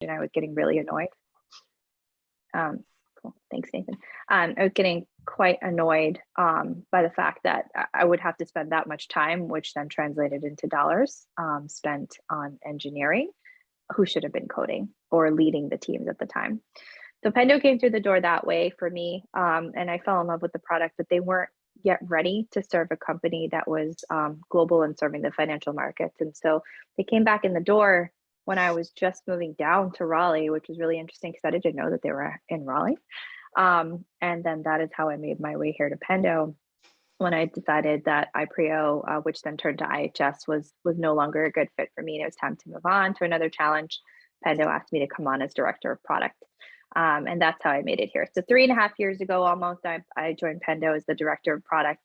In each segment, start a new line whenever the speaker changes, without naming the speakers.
and I was getting really annoyed. Cool. Thanks, Nathan. I was getting quite annoyed by the fact that I would have to spend that much time, which then translated into dollars spent on engineering, who should have been coding or leading the teams at the time. So Pendo came through the door that way for me, and I fell in love with the product, but they weren't yet ready to serve a company that was global and serving the financial markets. And so they came back in the door when I was just moving down to Raleigh, which was really interesting because I didn't know that they were in Raleigh. And then that is how I made my way here to Pendo when I decided that iPrio, which then turned to IHS, was no longer a good fit for me. And it was time to move on to another challenge. Pendo asked me to come on as director of product. And that's how I made it here. So 3.5 years ago, almost, I joined Pendo as the director of product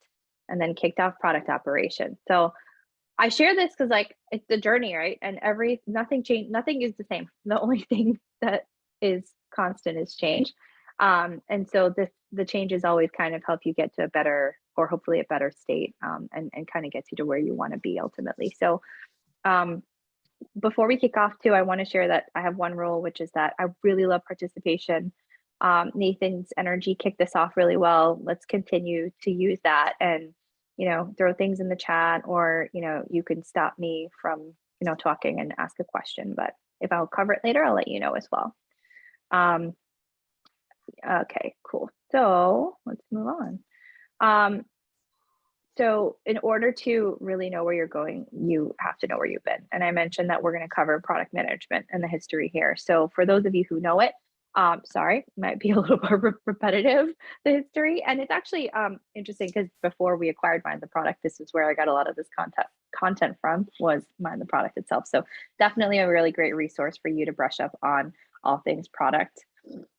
and then kicked off product operations. So I share this because like it's the journey, right? And nothing changed, nothing is the same. The only thing that is constant is change. And so the changes always kind of help you get to a better, or hopefully a better state, and kind of gets you to where you want to be ultimately. So before we kick off too, I want to share that I have one rule, which is that I really love participation. Nathan's energy kicked this off really well. Let's continue to use that and, throw things in the chat, or, you can stop me from, talking and ask a question, but if I'll cover it later, I'll let you know as well. Okay, cool. So let's move on. So in order to really know where you're going, you have to know where you've been. And I mentioned that we're going to cover product management and the history here. So for those of you who know it, sorry, might be a little more repetitive, the history. And it's actually interesting because before we acquired Mind the Product, this is where I got a lot of this content from, was Mind the Product itself. So definitely a really great resource for you to brush up on all things product,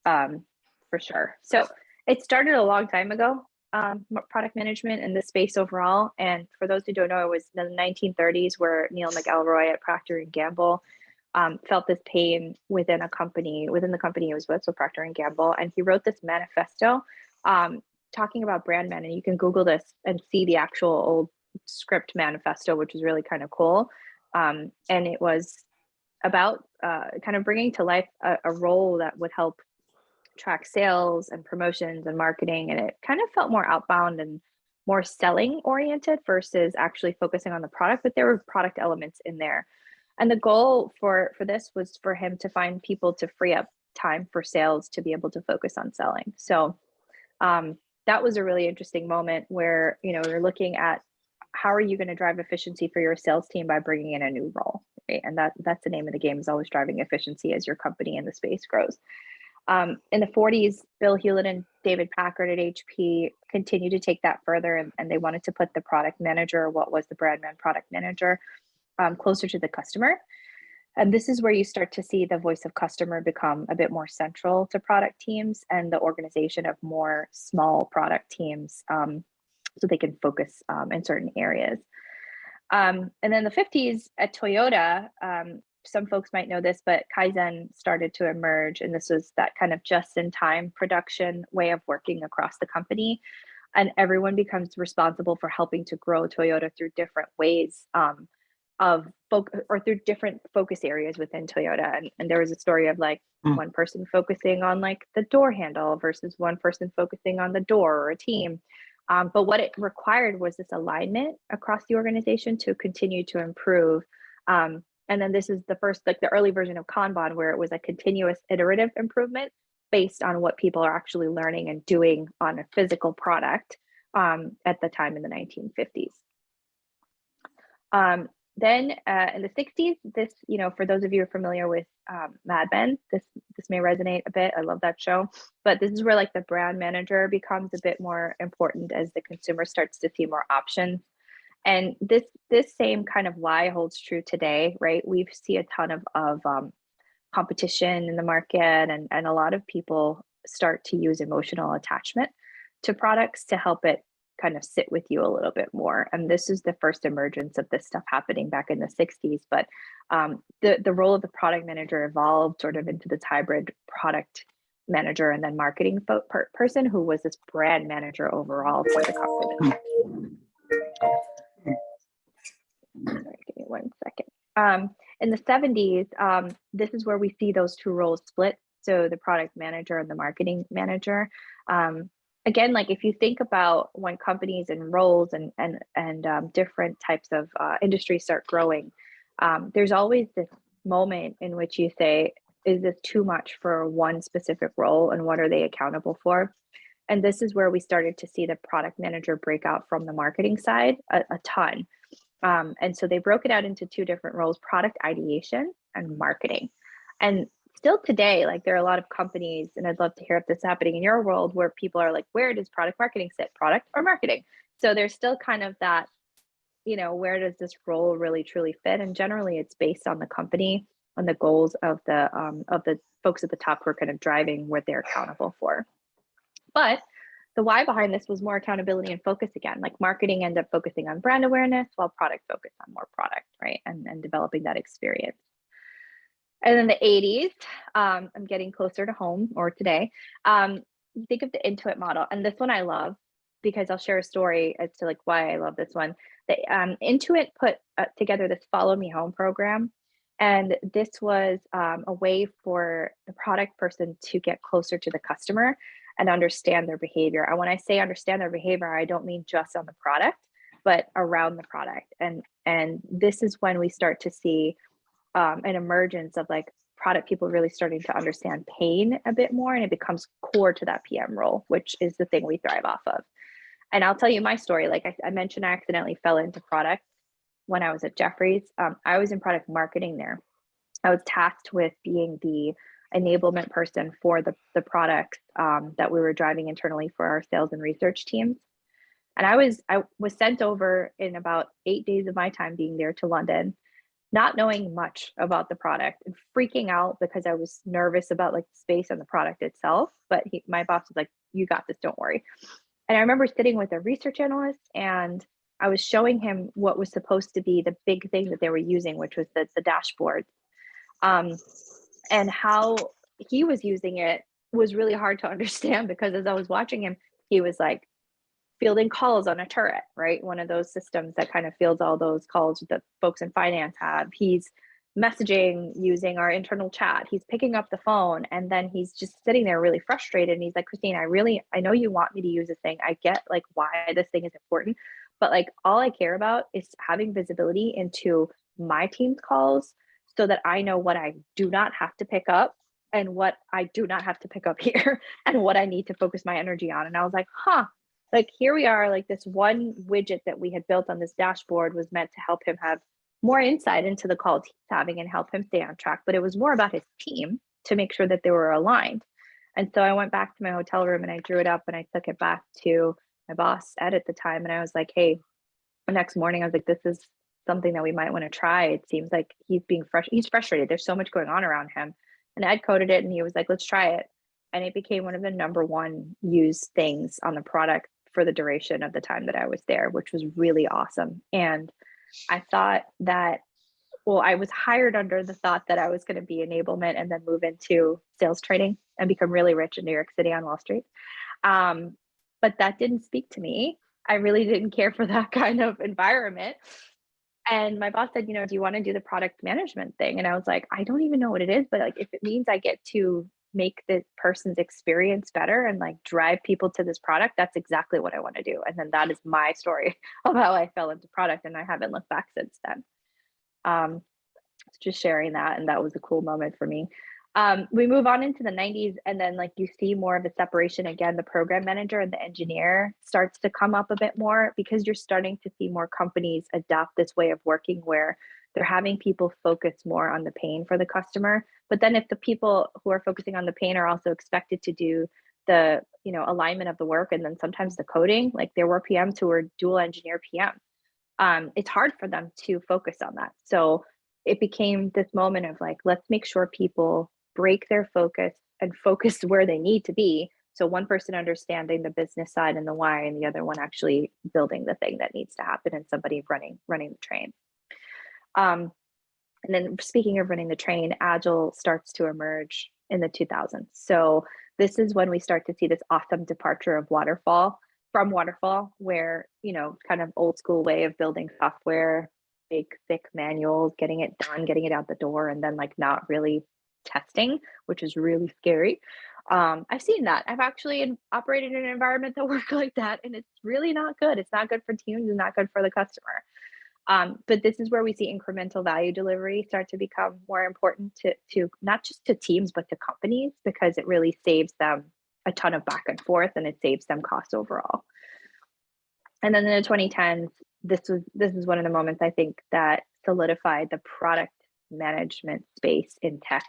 for sure. So it started a long time ago. Product management in the space overall. And for those who don't know, it was in the 1930s where Neil McElroy at Procter & Gamble felt this pain within the company he was with, so Procter & Gamble. And he wrote this manifesto talking about brand man. And you can Google this and see the actual old script manifesto, which is really kind of cool. And it was about kind of bringing to life a role that would help track sales and promotions and marketing, and it kind of felt more outbound and more selling oriented versus actually focusing on the product, but there were product elements in there. And the goal for this was for him to find people to free up time for sales to be able to focus on selling. So that was a really interesting moment where you're looking at how are you going to drive efficiency for your sales team by bringing in a new role, right? And that's the name of the game, is always driving efficiency as your company in the space grows. In the 40s, Bill Hewlett and David Packard at HP continued to take that further, and they wanted to put the product manager, what was the brand man product manager, closer to the customer. And this is where you start to see the voice of customer become a bit more central to product teams and the organization of more small product teams, so they can focus in certain areas. And then the 50s at Toyota, some folks might know this, but Kaizen started to emerge. And this was that kind of just-in-time production way of working across the company. And everyone becomes responsible for helping to grow Toyota through different ways through different focus areas within Toyota. And there was a story of like one person focusing on like the door handle versus one person focusing on the door, or a team. But what it required was this alignment across the organization to continue to improve. And then this is the first, like the early version of Kanban, where it was a continuous iterative improvement based on what people are actually learning and doing on a physical product at the time in the 1950s. Then in the 60s, this, for those of you who are familiar with Mad Men, this may resonate a bit. I love that show. But this is where like the brand manager becomes a bit more important as the consumer starts to see more options. And this same kind of why holds true today, right? We see a ton of competition in the market, and a lot of people start to use emotional attachment to products to help it kind of sit with you a little bit more. And this is the first emergence of this stuff happening back in the 60s. But the role of the product manager evolved sort of into this hybrid product manager and then marketing person who was this brand manager overall for the company. Sorry, give me 1 second. In the 70s, this is where we see those two roles split. So the product manager and the marketing manager. Um, Again, like if you think about when companies and roles and different types of industries start growing, there's always this moment in which you say, is this too much for one specific role and what are they accountable for? And this is where we started to see the product manager break out from the marketing side a ton. And so they broke it out into two different roles: product ideation and marketing. And still today, like there are a lot of companies, and I'd love to hear if this is happening in your world, where people are like, where does product marketing sit, product or marketing? So there's still kind of that, where does this role really truly fit? And generally it's based on the company and the goals of the folks at the top who are kind of driving what they're accountable for. But the why behind this was more accountability and focus again. Like marketing ended up focusing on brand awareness while product focused on more product, right? And developing that experience. And then the 80s, I'm getting closer to home or today. You think of the Intuit model, and this one I love because I'll share a story as to like why I love this one. The Intuit put together this Follow Me Home program, and this was a way for the product person to get closer to the customer and understand their behavior. And when I say understand their behavior, I don't mean just on the product, but around the product. And this is when we start to see an emergence of like product people really starting to understand pain a bit more, and it becomes core to that PM role, which is the thing we thrive off of. And I'll tell you my story. Like I mentioned, I accidentally fell into product when I was at Jeffries. I was in product marketing there. I was tasked with being the enablement person for the products that we were driving internally for our sales and research teams. And I was sent over in about 8 days of my time being there to London, not knowing much about the product and freaking out because I was nervous about like the space and the product itself. But my boss was like, "You got this, don't worry." And I remember sitting with a research analyst, and I was showing him what was supposed to be the big thing that they were using, which was the dashboard. Um, and how he was using it was really hard to understand because as I was watching him, he was like fielding calls on a turret, right? One of those systems that kind of fields all those calls that folks in finance have. He's messaging using our internal chat. He's picking up the phone, and then he's just sitting there really frustrated. And he's like, "Christine, I know you want me to use this thing. I get like why this thing is important, but like all I care about is having visibility into my team's calls so that I know what I do not have to pick up and what I do not have to pick up here and what I need to focus my energy on." And I was like, huh, like here we are, like this one widget that we had built on this dashboard was meant to help him have more insight into the calls he's having and help him stay on track. But it was more about his team to make sure that they were aligned. And so I went back to my hotel room and I drew it up and I took it back to my boss, Ed, at the time. And I was like, hey, the next morning, I was like, this is something that we might want to try. It seems like he's frustrated. There's so much going on around him. And Ed coded it and he was like, let's try it. And it became one of the number one used things on the product for the duration of the time that I was there, which was really awesome. And I thought that, well, I was hired under the thought that I was going to be enablement and then move into sales training and become really rich in New York City on Wall Street. But that didn't speak to me. I really didn't care for that kind of environment. And my boss said, do you want to do the product management thing? And I was like, I don't even know what it is, but like if it means I get to make the person's experience better and like drive people to this product, that's exactly what I want to do. And then that is my story of how I fell into product, and I haven't looked back since then. Just sharing that, and that was a cool moment for me. We move on into the 90s, and then like you see more of a separation again. The program manager and the engineer starts to come up a bit more because you're starting to see more companies adopt this way of working where they're having people focus more on the pain for the customer. But then if the people who are focusing on the pain are also expected to do the alignment of the work and then sometimes the coding, like there were PMs who were dual engineer PM. It's hard for them to focus on that. So it became this moment of like, let's make sure people break their focus and focus where they need to be. So one person understanding the business side and the why, and the other one actually building the thing that needs to happen, and somebody running the train. And then speaking of running the train, Agile starts to emerge in the 2000s. So this is when we start to see this awesome departure of waterfall, where, kind of old school way of building software big, thick manuals, getting it done, getting it out the door, and then like not really testing, which is really scary. I've seen that. I've actually operated in an environment that worked like that, and it's really not good. It's not good for teams and not good for the customer. But this is where we see incremental value delivery start to become more important to not just to teams, but to companies, because it really saves them a ton of back and forth and it saves them costs overall. And then in the 2010s, this is one of the moments I think that solidified the product management space in tech,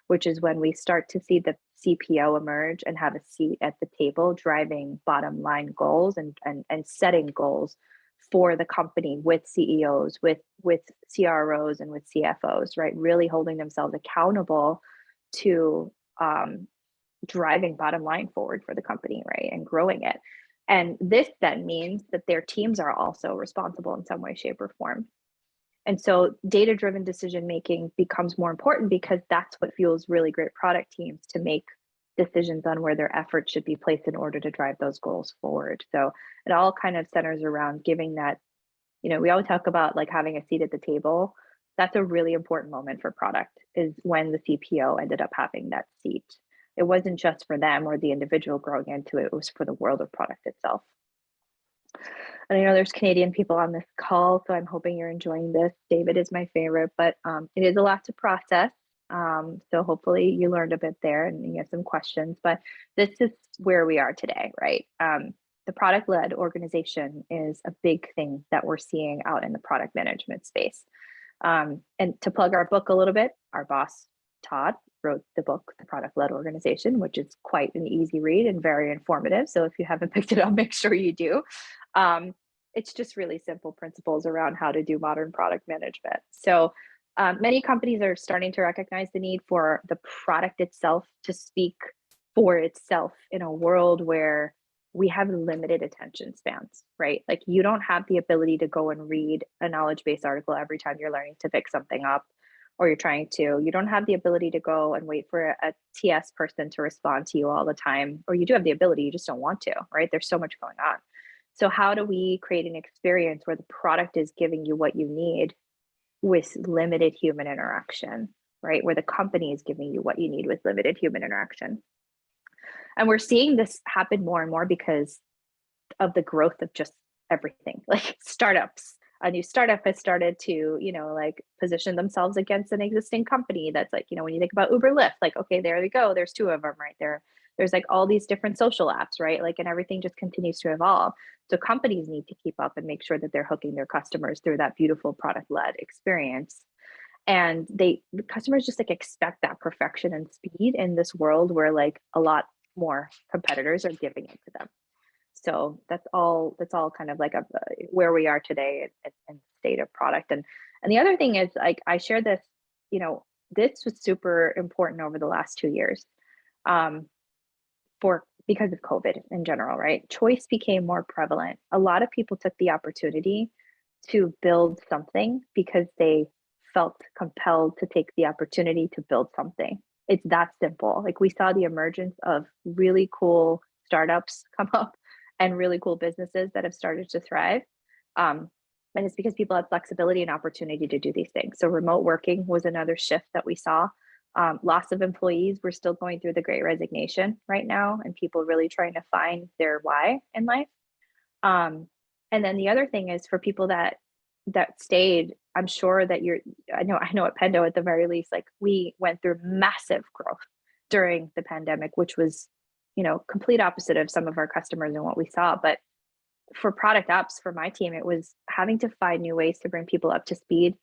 which is when we start to see the CPO emerge and have a seat at the table driving bottom line goals and setting goals for the company with CEOs, with CROs and with CFOs, right? Really holding themselves accountable to driving bottom line forward for the company, right? And growing it. And this then means that their teams are also responsible in some way, shape, or form. And so data-driven decision making becomes more important because that's what fuels really great product teams to make decisions on where their efforts should be placed in order to drive those goals forward. So it all kind of centers around giving that, we always talk about like having a seat at the table. That's a really important moment for product, is when the CPO ended up having that seat. It wasn't just for them or the individual growing into it, it was for the world of product itself. And I know there's Canadian people on this call, so I'm hoping you're enjoying this. David is my favorite, but it is a lot to process. So hopefully you learned a bit there and you have some questions, but this is where we are today, right? The product-led organization is a big thing that we're seeing out in the product management space. And to plug our book a little bit, our boss, Todd, wrote the book, The Product-Led Organization, which is quite an easy read and very informative. So if you haven't picked it up, make sure you do. It's just really simple principles around how to do modern product management. So many companies are starting to recognize the need for the product itself to speak for itself in a world where we have limited attention spans, right? Like you don't have the ability to go and read a knowledge-based article every time you're learning to pick something up, or you don't have the ability to go and wait for a TS person to respond to you all the time, or you do have the ability, you just don't want to, right? There's so much going on. So how do we create an experience where the product is giving you what you need with limited human interaction, right? Where the company is giving you what you need with limited human interaction. And we're seeing this happen more and more because of the growth of just everything, like startups. A new startup has started to, like position themselves against an existing company that's like, when you think about Uber, Lyft, like, okay, there we go. There's two of them right there. There's like all these different social apps, right? Like, and everything just continues to evolve. So companies need to keep up and make sure that they're hooking their customers through that beautiful product-led experience. And the customers just like expect that perfection and speed in this world where like a lot more competitors are giving it to them. So that's all kind of like where we are today in state of product. And the other thing is, like, I share this, this was super important over the last 2 years, because of COVID in general, right? Choice became more prevalent. A lot of people took the opportunity to build something because they felt compelled to take the opportunity to build something. It's that simple. Like, we saw the emergence of really cool startups come up and really cool businesses that have started to thrive. And it's because people had flexibility and opportunity to do these things. So remote working was another shift that we saw. Loss of employees, we're still going through the great resignation right now, and people really trying to find their why in life. And then the other thing is, for people that stayed, I'm sure that I know at Pendo at the very least, like, we went through massive growth during the pandemic, which was, complete opposite of some of our customers and what we saw. But for product ops, for my team, it was having to find new ways to bring people up to speed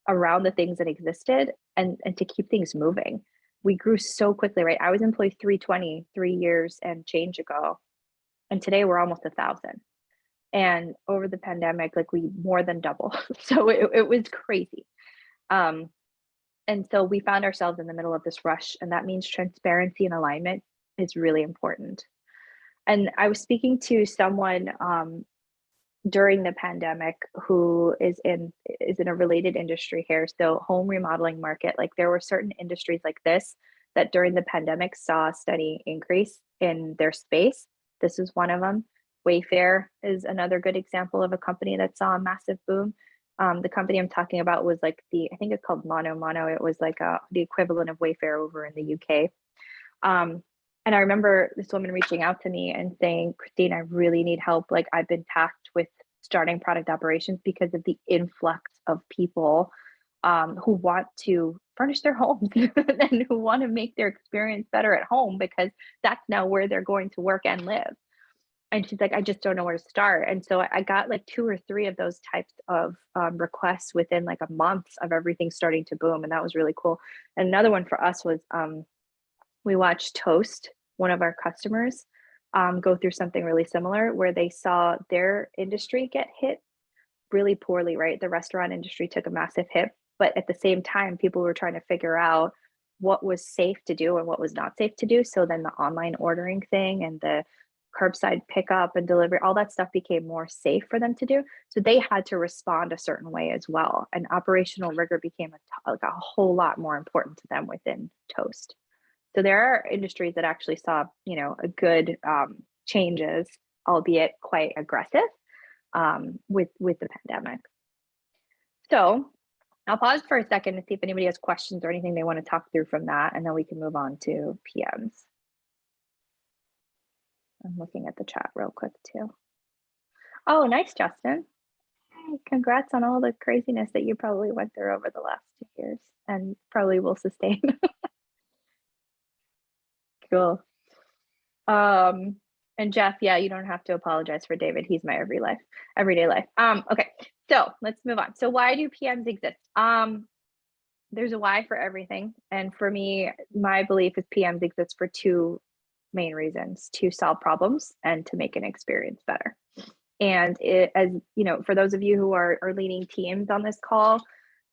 around the things that existed and to keep things moving. We grew so quickly, right? I was employee 320 3 years and change ago, and today we're almost 1,000. And over the pandemic, like, we more than double. So it was crazy. And so we found ourselves in the middle of this rush, and that means transparency and alignment is really important. And I was speaking to someone during the pandemic who is in a related industry here. So home remodeling market, like, there were certain industries like this that during the pandemic saw a steady increase in their space. This is one of them. Wayfair is another good example of a company that saw a massive boom. The company I'm talking about was like I think it's called Mono Mono. It was like the equivalent of Wayfair over in the UK. Um, and I remember this woman reaching out to me and saying, Christine, I really need help. Like, I've been tasked with starting product operations because of the influx of people who want to furnish their homes and who want to make their experience better at home because that's now where they're going to work and live. And she's like, I just don't know where to start. And so I got like 2 or 3 of those types of requests within like a month of everything starting to boom. And that was really cool. And another one for us was we watched Toast, one of our customers, go through something really similar where they saw their industry get hit really poorly, right? The restaurant industry took a massive hit, but at the same time, people were trying to figure out what was safe to do and what was not safe to do. So then the online ordering thing and the curbside pickup and delivery, all that stuff became more safe for them to do. So they had to respond a certain way as well. And operational rigor became like a whole lot more important to them within Toast. So there are industries that actually saw, a good changes, albeit quite aggressive, with the pandemic. So I'll pause for a second to see if anybody has questions or anything they want to talk through from that, and then we can move on to PMs. I'm looking at the chat real quick too. Oh, nice, Justin. Congrats on all the craziness that you probably went through over the last 2 years and probably will sustain. Cool. And Jeff, yeah, you don't have to apologize for David. He's my everyday life. Okay, so let's move on. So why do PMs exist? There's a why for everything. And for me, my belief is PMs exist for 2 main reasons: to solve problems and to make an experience better. And for those of you who are leading teams on this call,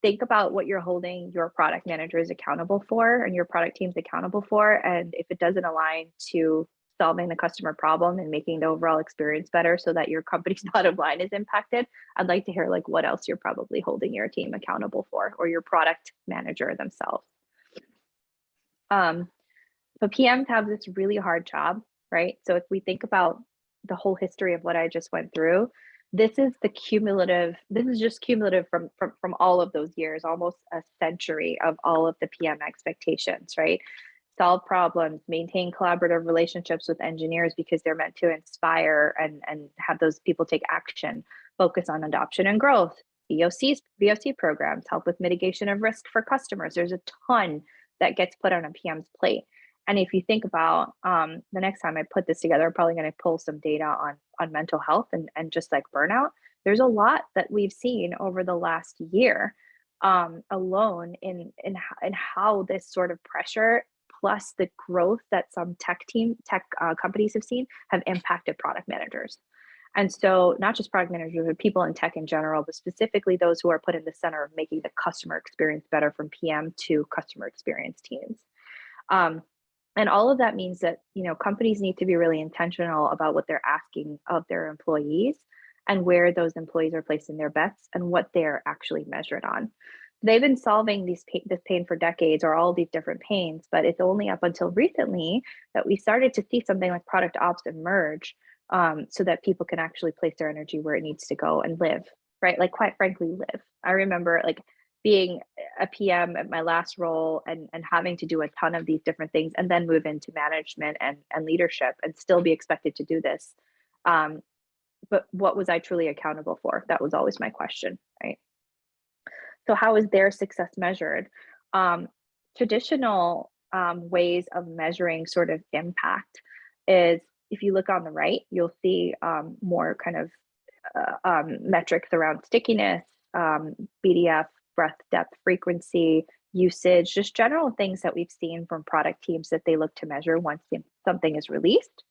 think about what you're holding your product managers accountable for and your product teams accountable for. And if it doesn't align to solving the customer problem and making the overall experience better so that your company's bottom line is impacted, I'd like to hear like what else you're probably holding your team accountable for, or your product manager themselves. But PMs have this really hard job, right? So if we think about the whole history of what I just went through, this is just cumulative from all of those years, almost a century of all of the PM expectations, right? Solve problems, maintain collaborative relationships with engineers because they're meant to inspire and have those people take action, focus on adoption and growth, VOC programs, help with mitigation of risk for customers. There's a ton that gets put on a PM's plate. And if you think about the next time I put this together, I'm probably going to pull some data on mental health and just like burnout. There's a lot that we've seen over the last year alone in how this sort of pressure plus the growth that some tech companies have seen have impacted product managers. And so not just product managers, but people in tech in general, but specifically those who are put in the center of making the customer experience better, from PM to customer experience teams. And all of that means that, companies need to be really intentional about what they're asking of their employees and where those employees are placing their bets and what they're actually measured on. They've been solving this pain for decades, or all these different pains, but it's only up until recently that we started to see something like product ops emerge, so that people can actually place their energy where it needs to go and live, right? Like, quite frankly, live. I remember like being a PM at my last role and having to do a ton of these different things and then move into management and leadership and still be expected to do this. But what was I truly accountable for? That was always my question, right? So how is their success measured? Traditional ways of measuring sort of impact is, if you look on the right, you'll see more kind of metrics around stickiness, BDF, breadth, depth, frequency, usage, just general things that we've seen from product teams that they look to measure once something is released.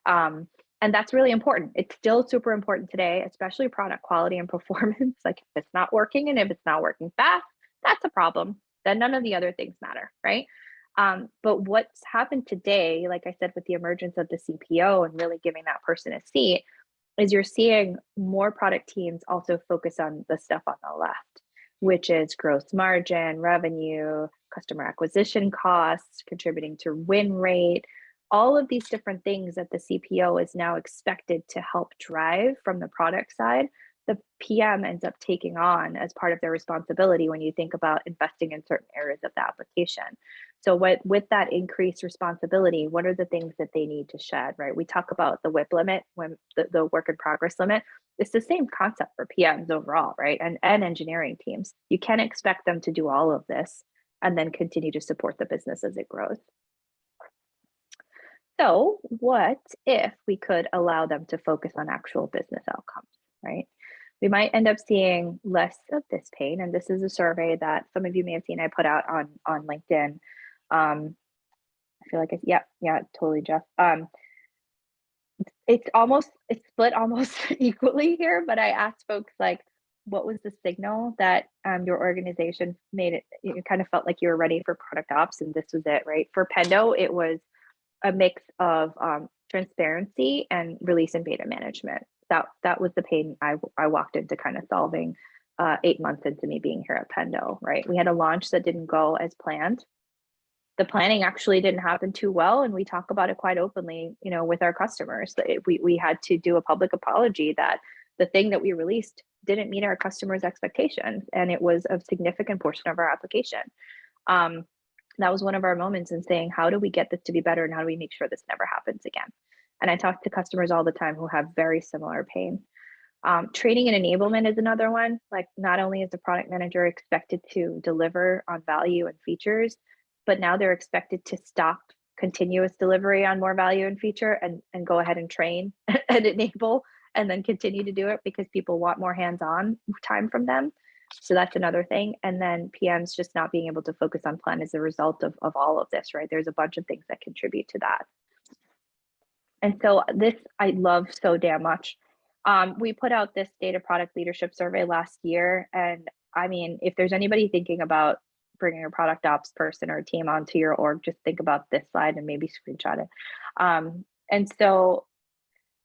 And that's really important. It's still super important today, especially product quality and performance. Like, if it's not working and if it's not working fast, that's a problem. Then none of the other things matter, right? But what's happened today, like I said, with the emergence of the CPO and really giving that person a seat, is you're seeing more product teams also focus on the stuff on the left, which is gross margin, revenue, customer acquisition costs, contributing to win rate, all of these different things that the CPO is now expected to help drive from the product side the PM ends up taking on as part of their responsibility when you think about investing in certain areas of the application. So with that increased responsibility, what are the things that they need to shed, right? We talk about the WIP limit, when the work in progress limit. It's the same concept for PMs overall, right? And engineering teams. You can't expect them to do all of this and then continue to support the business as it grows. So what if we could allow them to focus on actual business outcomes, right? We might end up seeing less of this pain. And this is a survey that some of you may have seen I put out on LinkedIn. I feel like it's, yeah, totally, Jeff. It's split almost equally here, but I asked folks like, what was the signal that your organization made it, you kind of felt like you were ready for product ops, and this was it, right? For Pendo, it was a mix of transparency and release and beta management. That was the pain I walked into kind of solving 8 months into me being here at Pendo, right? We had a launch that didn't go as planned. The planning actually didn't happen too well, and we talk about it quite openly, with our customers. We had to do a public apology that the thing that we released didn't meet our customers' expectations, and it was a significant portion of our application. That was one of our moments in saying, how do we get this to be better, and how do we make sure this never happens again? And I talk to customers all the time who have very similar pain. Training and enablement is another one. Like, not only is the product manager expected to deliver on value and features, but now they're expected to stop continuous delivery on more value and feature and go ahead and train and enable and then continue to do it because people want more hands-on time from them. So that's another thing. And then PMs just not being able to focus on plan as a result of all of this, right? There's a bunch of things that contribute to that. And so this I love so damn much. We put out this data product leadership survey last year. And I mean, if there's anybody thinking about bringing a product ops person or a team onto your org, just think about this slide and maybe screenshot it. And so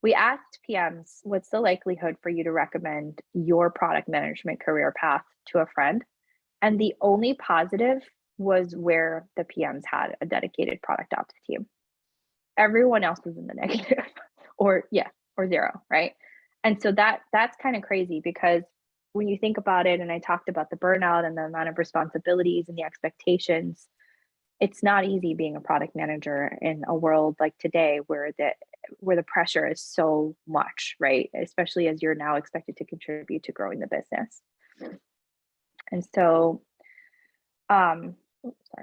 we asked PMs, what's the likelihood for you to recommend your product management career path to a friend? And the only positive was where the PMs had a dedicated product ops team. Everyone else was in the negative or zero, right? And so that's kind of crazy, because when you think about it, and I talked about the burnout and the amount of responsibilities and the expectations, it's not easy being a product manager in a world like today where the pressure is so much, right? Especially as you're now expected to contribute to growing the business. And so, sorry,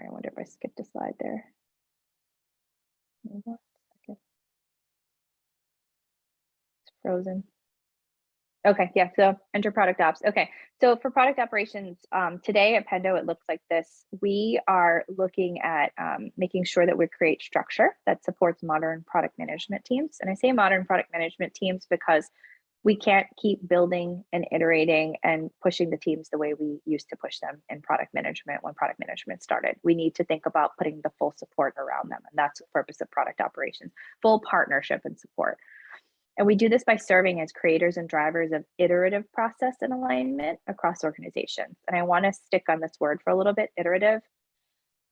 I wonder if I skipped a slide there. One second. It's frozen. Okay, yeah, so enter product ops. Okay, so for product operations, today at Pendo, it looks like this. We are looking at making sure that we create structure that supports modern product management teams. And I say modern product management teams because we can't keep building and iterating and pushing the teams the way we used to push them in product management when product management started. We need to think about putting the full support around them. And that's the purpose of product operations, full partnership and support. And we do this by serving as creators and drivers of iterative process and alignment across organizations. And I want to stick on this word for a little bit, iterative.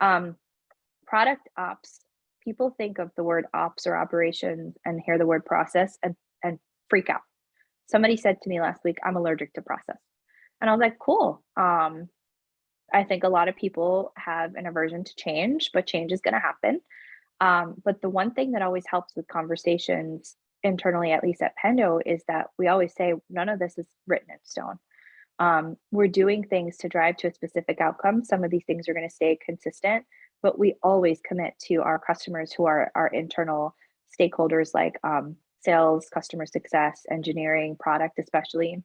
Product ops, people think of the word ops or operations and hear the word process and freak out. Somebody said to me last week, I'm allergic to process. And I was like, cool. I think a lot of people have an aversion to change, but change is going to happen. But the one thing that always helps with conversations internally, at least at Pendo, is that we always say none of this is written in stone. We're doing things to drive to a specific outcome. Some of these things are going to stay consistent, but we always commit to our customers who are our internal stakeholders, like sales, customer success, engineering, product, especially,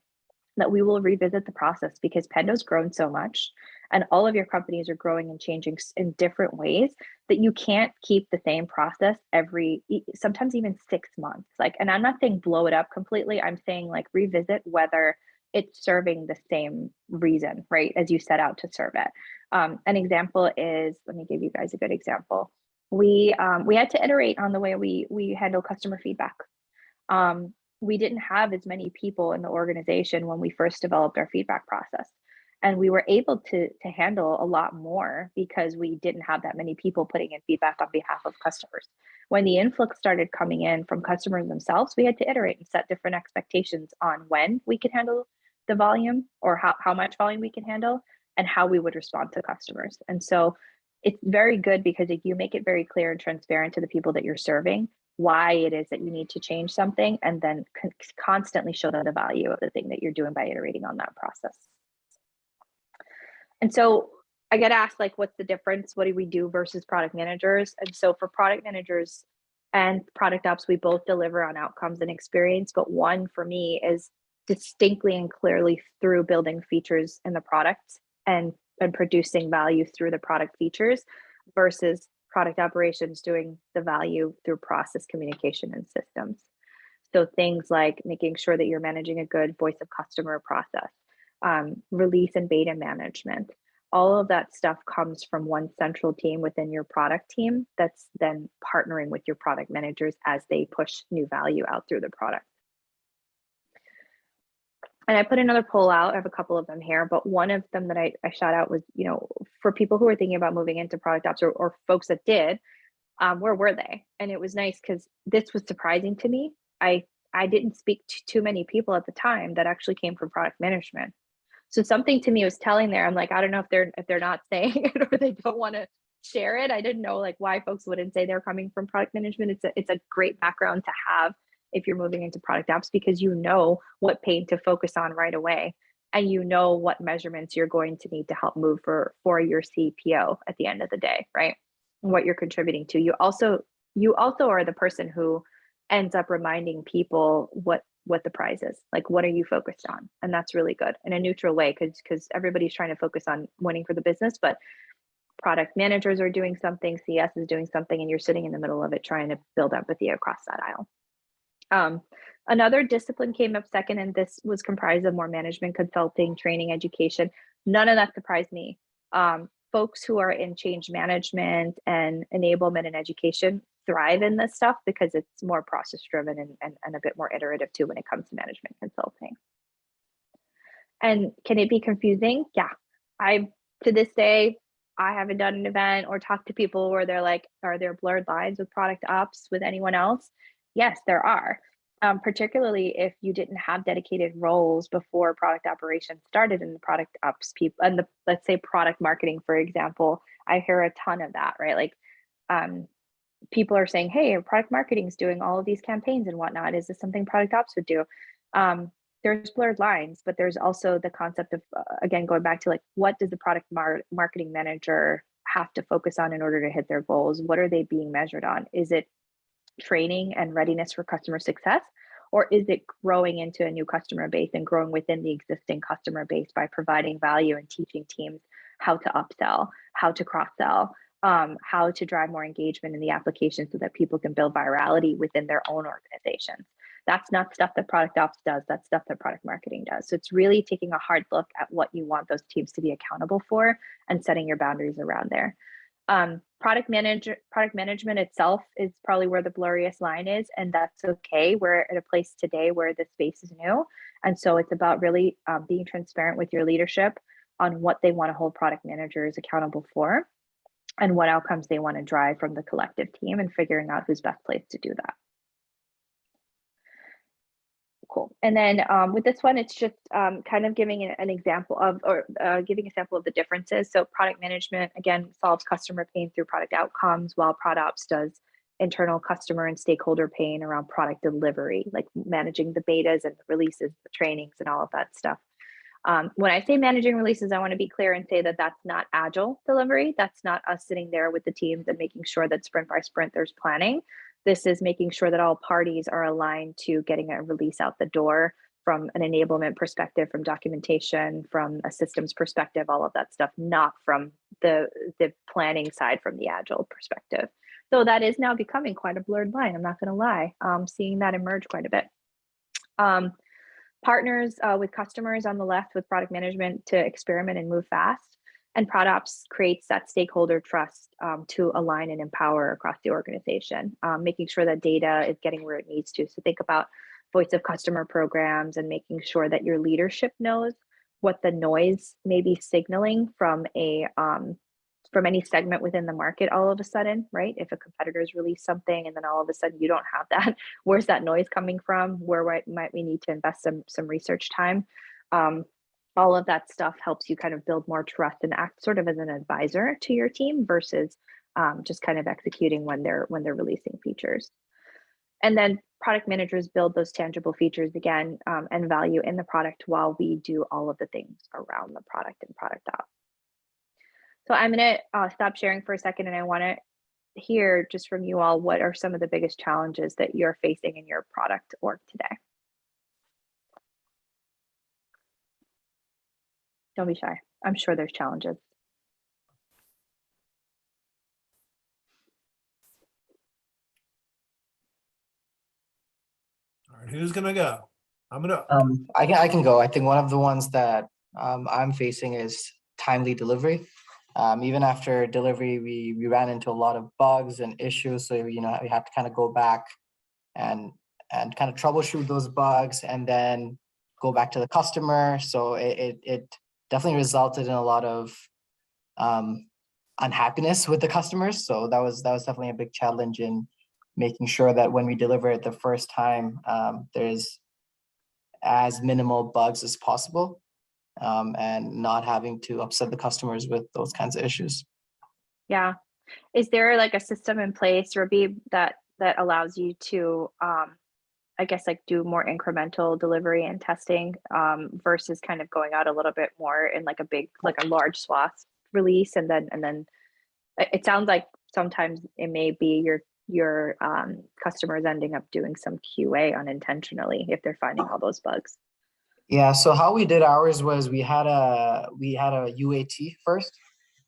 that we will revisit the process, because Pendo's grown so much and all of your companies are growing and changing in different ways that you can't keep the same process sometimes even 6 months. Like, and I'm not saying blow it up completely. I'm saying like revisit whether it's serving the same reason, right, as you set out to serve it. An example is, let me give you guys a good example. We had to iterate on the way we handle customer feedback. We didn't have as many people in the organization when we first developed our feedback process. And we were able to handle a lot more because we didn't have that many people putting in feedback on behalf of customers. When the influx started coming in from customers themselves, we had to iterate and set different expectations on when we could handle the volume, or how much volume we can handle, and how we would respond to customers. And so it's very good because if you make it very clear and transparent to the people that you're serving why it is that you need to change something, and then constantly show them the value of the thing that you're doing by iterating on that process. And so I get asked, like, what's the difference? What do we do versus product managers? And so for product managers and product ops, we both deliver on outcomes and experience. But one for me is distinctly and clearly through building features in the product and producing value through the product features, versus product operations doing the value through process communication and systems. So things like making sure that you're managing a good voice of customer process, release and beta management. All of that stuff comes from one central team within your product team that's then partnering with your product managers as they push new value out through the product. And I put another poll out. I have a couple of them here, but one of them that I shot out was, for people who are thinking about moving into product ops, or folks that did, where were they? And it was nice because this was surprising to me. I didn't speak to too many people at the time that actually came from product management. So something to me was telling there. I'm like, I don't know if they're not saying it or they don't want to share it. I didn't know like why folks wouldn't say they're coming from product management. It's a great background to have if you're moving into product ops, because you know what pain to focus on right away, and you know what measurements you're going to need to help move for your CPO at the end of the day, right? And what you're contributing to. You also are the person who ends up reminding people what the prize is, like what are you focused on. And that's really good in a neutral way, because everybody's trying to focus on winning for the business, but product managers are doing something, CS is doing something, and you're sitting in the middle of it trying to build empathy across that aisle. Another discipline came up second, and this was comprised of more management, consulting, training, education. None of that surprised me. Folks who are in change management and enablement and education thrive in this stuff because it's more process driven and a bit more iterative too when it comes to management consulting. And can it be confusing? Yeah. To this day, I haven't done an event or talked to people where they're like, are there blurred lines with product ops with anyone else? Yes, there are. Particularly if you didn't have dedicated roles before product operations started in the product ops people and let's say product marketing, for example. I hear a ton of that, right? Like people are saying, hey, product marketing is doing all of these campaigns and whatnot. Is this something product ops would do? There's blurred lines, but there's also the concept of, again, going back to like, what does the product marketing manager have to focus on in order to hit their goals? What are they being measured on? Is it training and readiness for customer success? Or is it growing into a new customer base and growing within the existing customer base by providing value and teaching teams how to upsell, how to cross-sell, how to drive more engagement in the application so that people can build virality within their own organizations? That's not stuff that product ops does. That's stuff that product marketing does. So it's really taking a hard look at what you want those teams to be accountable for and setting your boundaries around there. Product management itself is probably where the blurriest line is, and that's okay. We're at a place today where the space is new. And so it's about really being transparent with your leadership on what they want to hold product managers accountable for and what outcomes they want to drive from the collective team, and figuring out who's best placed to do that. Cool. And then with this one, it's just kind of giving an example of, or giving a sample of the differences. So product management, again, solves customer pain through product outcomes, while product ops does internal customer and stakeholder pain around product delivery, like managing the betas and the releases, the trainings, and all of that stuff. When I say managing releases, I want to be clear and say that that's not agile delivery. That's not us sitting there with the teams and making sure that sprint by sprint there's planning. This is making sure that all parties are aligned to getting a release out the door from an enablement perspective, from documentation, from a systems perspective, all of that stuff, not from the planning side from the agile perspective. So that is now becoming quite a blurred line. I'm not going to lie. Seeing that emerge quite a bit. Partners with customers on the left with product management to experiment and move fast. And ProdOps creates that stakeholder trust to align and empower across the organization, making sure that data is getting where it needs to. So think about voice of customer programs and making sure that your leadership knows what the noise may be signaling from from any segment within the market all of a sudden, right? If a competitor's released something and then all of a sudden you don't have that, where's that noise coming from? Where might we need to invest some research time? Um, all of that stuff helps you kind of build more trust and act sort of as an advisor to your team versus just kind of executing when they're releasing features. And then product managers build those tangible features again and value in the product while we do all of the things around the product and product ops. So I'm going to stop sharing for a second, and I want to hear just from you all, what are some of the biggest challenges that you're facing in your product org today? Don't be shy. I'm sure there's challenges.
All right, who's gonna go? I'm gonna.
I can go. I think one of the ones that I'm facing is timely delivery. Even after delivery, we ran into a lot of bugs and issues. So we have to kind of go back and kind of troubleshoot those bugs and then go back to the customer. So it definitely resulted in a lot of unhappiness with the customers. So that was definitely a big challenge in making sure that when we deliver it the first time, there's as minimal bugs as possible, and not having to upset the customers with those kinds of issues.
Yeah. Is there like a system in place, Rabib, that allows you to, I guess, like do more incremental delivery and testing versus kind of going out a little bit more in like a large swath release, and then it sounds like sometimes it may be your customers ending up doing some QA unintentionally if they're finding all those bugs.
Yeah, so how we did ours was we had a UAT first,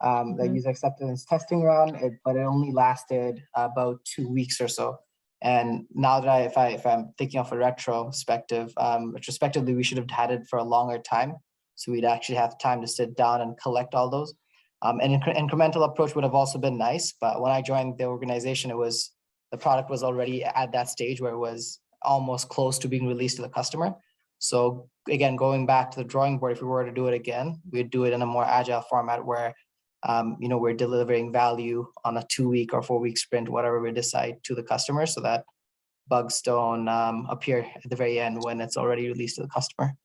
the user acceptance testing run, but it only lasted about 2 weeks or so. And now that if I'm thinking of a retrospectively, we should have had it for a longer time, so we'd actually have time to sit down and collect all those. An incremental approach would have also been nice, but when I joined the organization, the product was already at that stage where it was almost close to being released to the customer. So again, going back to the drawing board, if we were to do it again, we'd do it in a more agile format where we're delivering value on a 2-week or 4-week sprint, whatever we decide, to the customer, so that bugs don't appear at the very end when it's already released to the customer.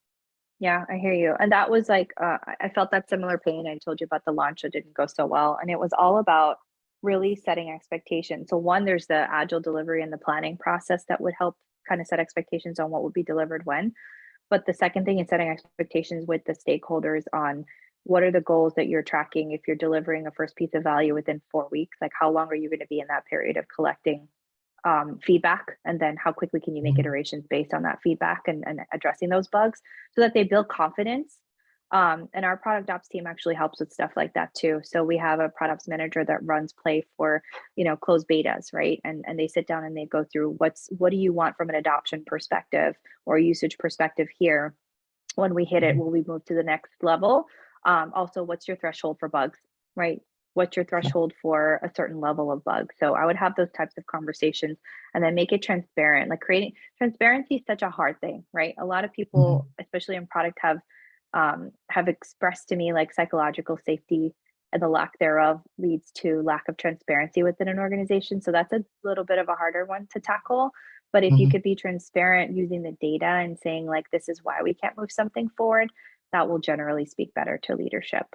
Yeah, I hear you. And that was like, I felt that similar pain. I told you about the launch that didn't go so well. And it was all about really setting expectations. So one, there's the agile delivery and the planning process that would help kind of set expectations on what would be delivered when. But the second thing is setting expectations with the stakeholders on what are the goals that you're tracking. If you're delivering a first piece of value within 4 weeks, like how long are you going to be in that period of collecting feedback, and then how quickly can you make iterations based on that feedback and addressing those bugs so that they build confidence. And our product ops team actually helps with stuff like that too. So we have a product ops manager that runs play for closed betas, right? And they sit down and they go through what do you want from an adoption perspective or usage perspective here. When we hit it, will we move to the next level? Also, what's your threshold for bugs, right? What's your threshold for a certain level of bugs? So I would have those types of conversations and then make it transparent. Like, creating transparency is such a hard thing, right? A lot of people, especially in product, have expressed to me like psychological safety and the lack thereof leads to lack of transparency within an organization. So that's a little bit of a harder one to tackle. But if you could be transparent using the data and saying like, this is why we can't move something forward, that will generally speak better to leadership.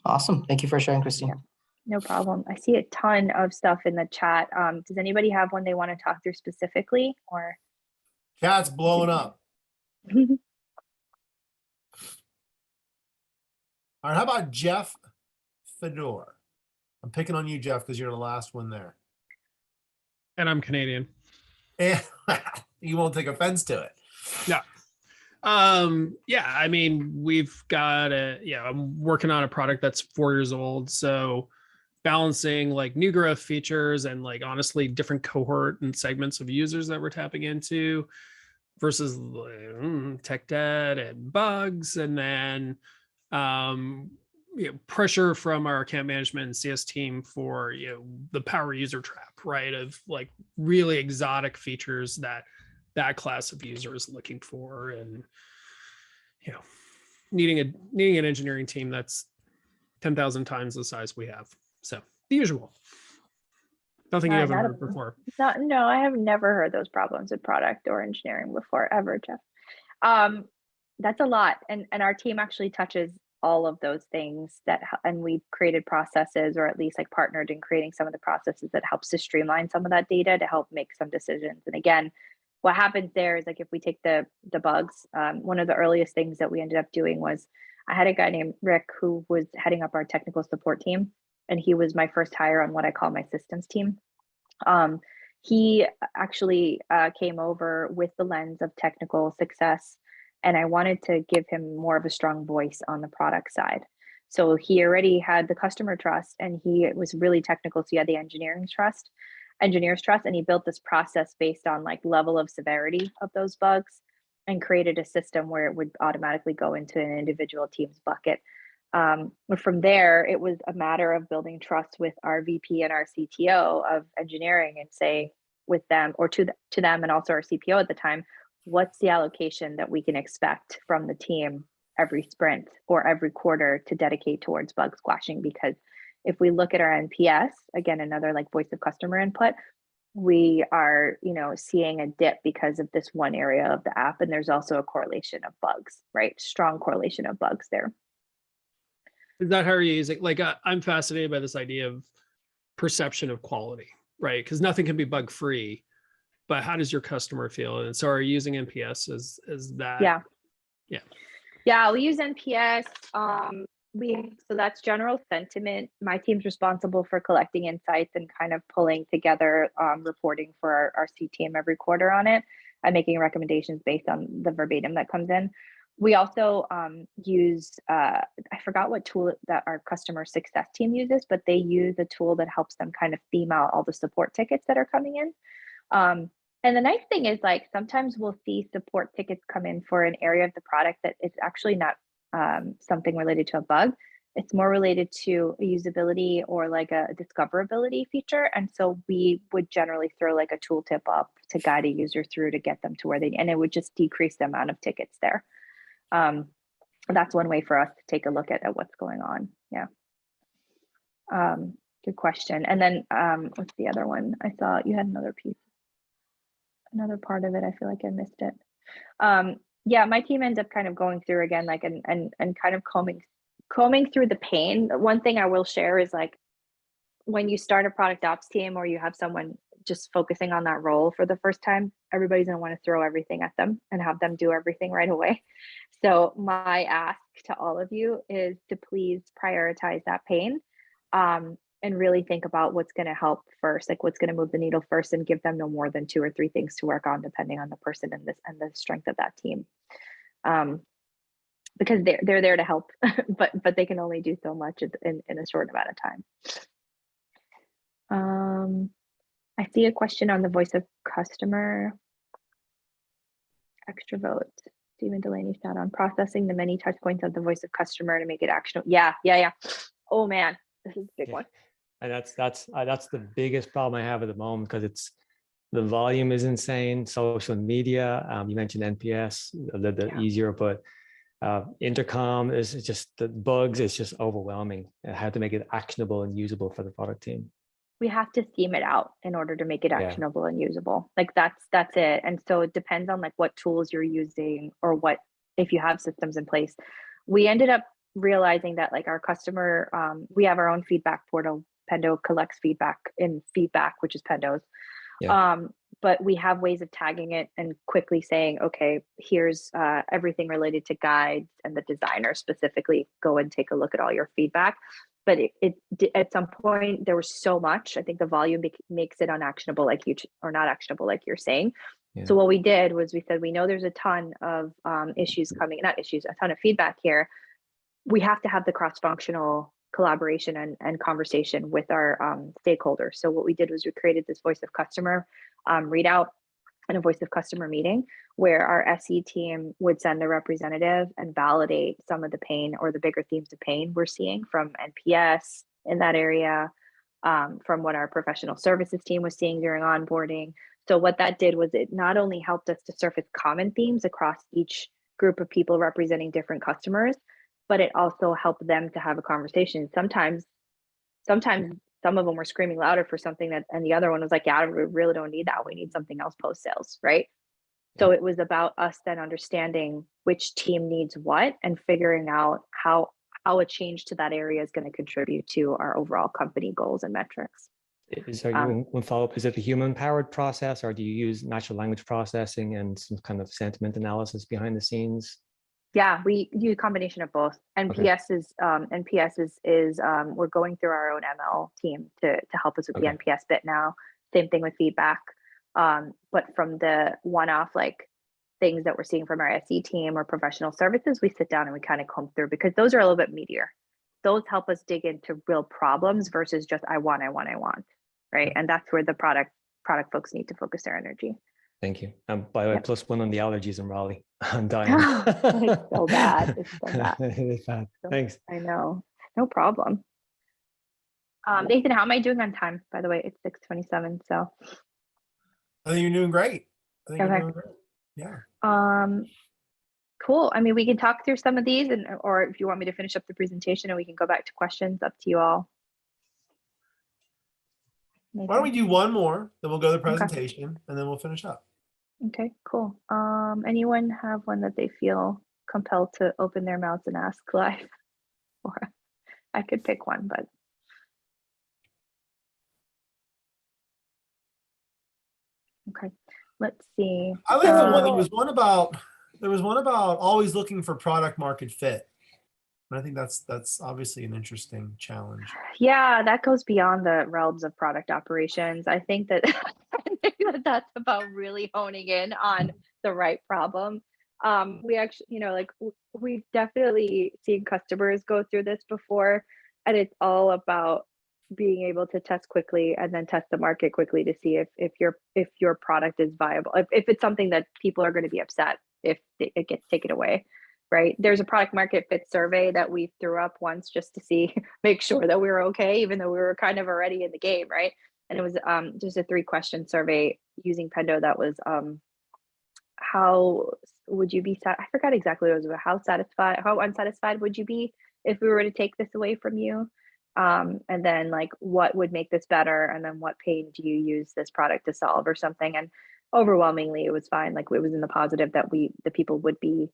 Awesome. Thank you for sharing, Christine.
Yeah, no problem. I see a ton of stuff in the chat. Does anybody have one they want to talk through specifically, or?
Chat's blowing up. All right, how about Jeff Fedor? I'm picking on you, Jeff, because you're the last one there.
And I'm Canadian.
And you won't take offense to it.
Yeah. Yeah, I mean, we've got I'm working on a product that's 4 years old. So balancing like new growth features and like honestly different cohort and segments of users that we're tapping into versus tech debt and bugs, and then pressure from our account management and CS team for the power user trap, right? Of like really exotic features that class of user is looking for, and needing an engineering team that's 10,000 times the size we have. So the usual. Nothing you haven't heard before.
No, I have never heard those problems with product or engineering before, ever, Jeff. That's a lot. And our team actually touches all of those things and we've created processes, or at least like partnered in creating some of the processes that helps to streamline some of that data to help make some decisions. And again, what happens there is like, if we take the bugs, one of the earliest things that we ended up doing was I had a guy named Rick who was heading up our technical support team. And he was my first hire on what I call my systems team. He actually came over with the lens of technical success, and I wanted to give him more of a strong voice on the product side. So he already had the customer trust, and he was really technical. So he had the engineer's trust, and he built this process based on like level of severity of those bugs, and created a system where it would automatically go into an individual team's bucket. From there, it was a matter of building trust with our VP and our CTO of engineering, and say with them, or to them, and also our CPO at the time, what's the allocation that we can expect from the team every sprint or every quarter to dedicate towards bug squashing? Because if we look at our NPS, again, another like voice of customer input, we are, seeing a dip because of this one area of the app. And there's also a correlation of bugs, right? Strong correlation of bugs there.
Is that how you're using? Like, I'm fascinated by this idea of perception of quality, right? Because nothing can be bug free, but how does your customer feel? And so, are you using NPS as that?
Yeah. We use NPS. So that's general sentiment. My team's responsible for collecting insights and kind of pulling together reporting for our C team every quarter on it, and making recommendations based on the verbatim that comes in. We also use, I forgot what tool that our customer success team uses, but they use a tool that helps them kind of theme out all the support tickets that are coming in. And the nice thing is, like, sometimes we'll see support tickets come in for an area of the product that is actually not something related to a bug. It's more related to a usability or like a discoverability feature. And so we would generally throw like a tooltip up to guide a user through to get them to where and it would just decrease the amount of tickets there. That's one way for us to take a look at what's going on. Yeah. Good question. And then what's the other one? I saw you had another piece, another part of it. I feel like I missed it. Yeah, my team ends up kind of going through again, like, and kind of combing through the pain. One thing I will share is, like, when you start a product ops team or you have someone just focusing on that role for the first time, everybody's going to want to throw everything at them and have them do everything right away. So my ask to all of you is to please prioritize that pain, and really think about what's going to help first, like what's going to move the needle first, and give them no more than 2 or 3 things to work on, depending on the person and the strength of that team. Because they're there to help, but they can only do so much in a short amount of time. I see a question on the voice of customer. Extra vote. Stephen Delaney sat on processing the many touch points of the voice of customer to make it actionable. Yeah. Oh man, this is a big one.
And that's the biggest problem I have at the moment, because the volume is insane. Social media, you mentioned NPS, a little bit easier, but intercom is just the bugs. It's just overwhelming. And how to make it actionable and usable for the product team.
We have to theme it out in order to make it actionable and usable. Like that's it. And so it depends on like what tools you're using, or what, if you have systems in place. We ended up realizing that, like, our customer, we have our own feedback portal. Pendo collects feedback in feedback, which is Pendo's. But we have ways of tagging it and quickly saying, okay, here's everything related to guides, and the designer specifically, go and take a look at all your feedback. But it at some point there was so much, I think the volume makes it unactionable, like or not actionable, like you're saying. Yeah. So what we did was we said, we know there's a ton of issues coming, not issues, a ton of feedback here. We have to have the cross-functional collaboration and conversation with our stakeholders. So what we did was we created this voice of customer readout and a voice of customer meeting, where our SE team would send a representative and validate some of the pain or the bigger themes of pain we're seeing from NPS in that area, from what our professional services team was seeing during onboarding. So what that did was it not only helped us to surface common themes across each group of people representing different customers, but it also helped them to have a conversation. Sometimes some of them were screaming louder for something that, and the other one was like, yeah, we really don't need that. We need something else post sales, right? So it was about us then understanding which team needs what and figuring out how a change to that area is going to contribute to our overall company goals and metrics.
Is there one follow-up? Is it the human-powered process, or do you use natural language processing and some kind of sentiment analysis behind the scenes?
Yeah, we use a combination of both. NPS is we're going through our own ML team to help us with the NPS bit now. Same thing with feedback. But from the one-off like things that we're seeing from our SE team or professional services, we sit down and we kind of comb through, because those are a little bit meatier. Those help us dig into real problems versus just I want, right? And that's where the product folks need to focus their energy.
Thank you. By the way, +1 on the allergies in Raleigh. I'm dying.
It's so bad. It's so bad.
It's bad. Thanks.
I know. No problem. Nathan, how am I doing on time? By the way, it's 6:27. So
I think you're doing great. You're
Okay.
doing great. Yeah.
Cool. I mean, we can talk through some of these, or if you want me to finish up the presentation and we can go back to questions, up to you all.
Why don't we do one more, then we'll go to the presentation, and then we'll finish up.
Okay, cool. Anyone have one that they feel compelled to open their mouths and ask live? Or I could pick one, but okay. Let's see.
I like the one. There was one about always looking for product market fit. And I think that's obviously an interesting challenge.
Yeah, that goes beyond the realms of product operations. I think that that's about really honing in on the right problem. We actually, we've definitely seen customers go through this before, and it's all about being able to test quickly and then test the market quickly to see if your product is viable, if it's something that people are going to be upset if it gets taken away. Right. There's a product market fit survey that we threw up once just to make sure that we were okay, even though we were kind of already in the game. Right. And it was just a 3-question survey using Pendo that was how would you be I forgot exactly what it was, how unsatisfied would you be if we were to take this away from you? And then like what would make this better? And then what pain do you use this product to solve or something? And overwhelmingly it was fine. Like it was in the positive that the people would be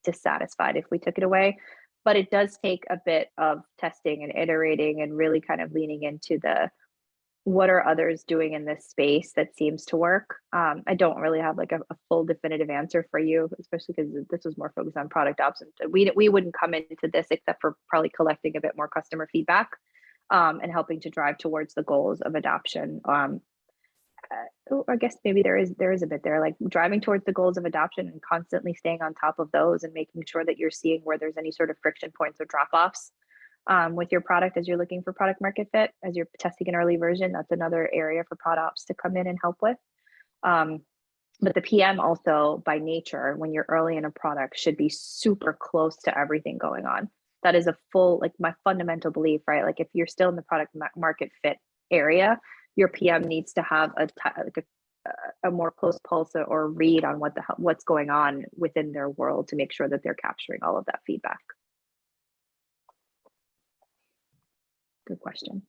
dissatisfied if we took it away. But it does take a bit of testing and iterating and really kind of leaning into what are others doing in this space that seems to work. I don't really have like a full definitive answer for you, especially because this was more focused on product ops, and we wouldn't come into this except for probably collecting a bit more customer feedback and helping to drive towards the goals of adoption. I guess maybe there is a bit there, like driving towards the goals of adoption and constantly staying on top of those and making sure that you're seeing where there's any sort of friction points or drop-offs with your product as you're looking for product market fit, as you're testing an early version. That's another area for prod ops to come in and help with. But the PM also, by nature, when you're early in a product, should be super close to everything going on. That is my fundamental belief, right? Like if you're still in the product market fit area, your PM needs to have a more close pulse or read on what's going on within their world to make sure that they're capturing all of that feedback. Good question.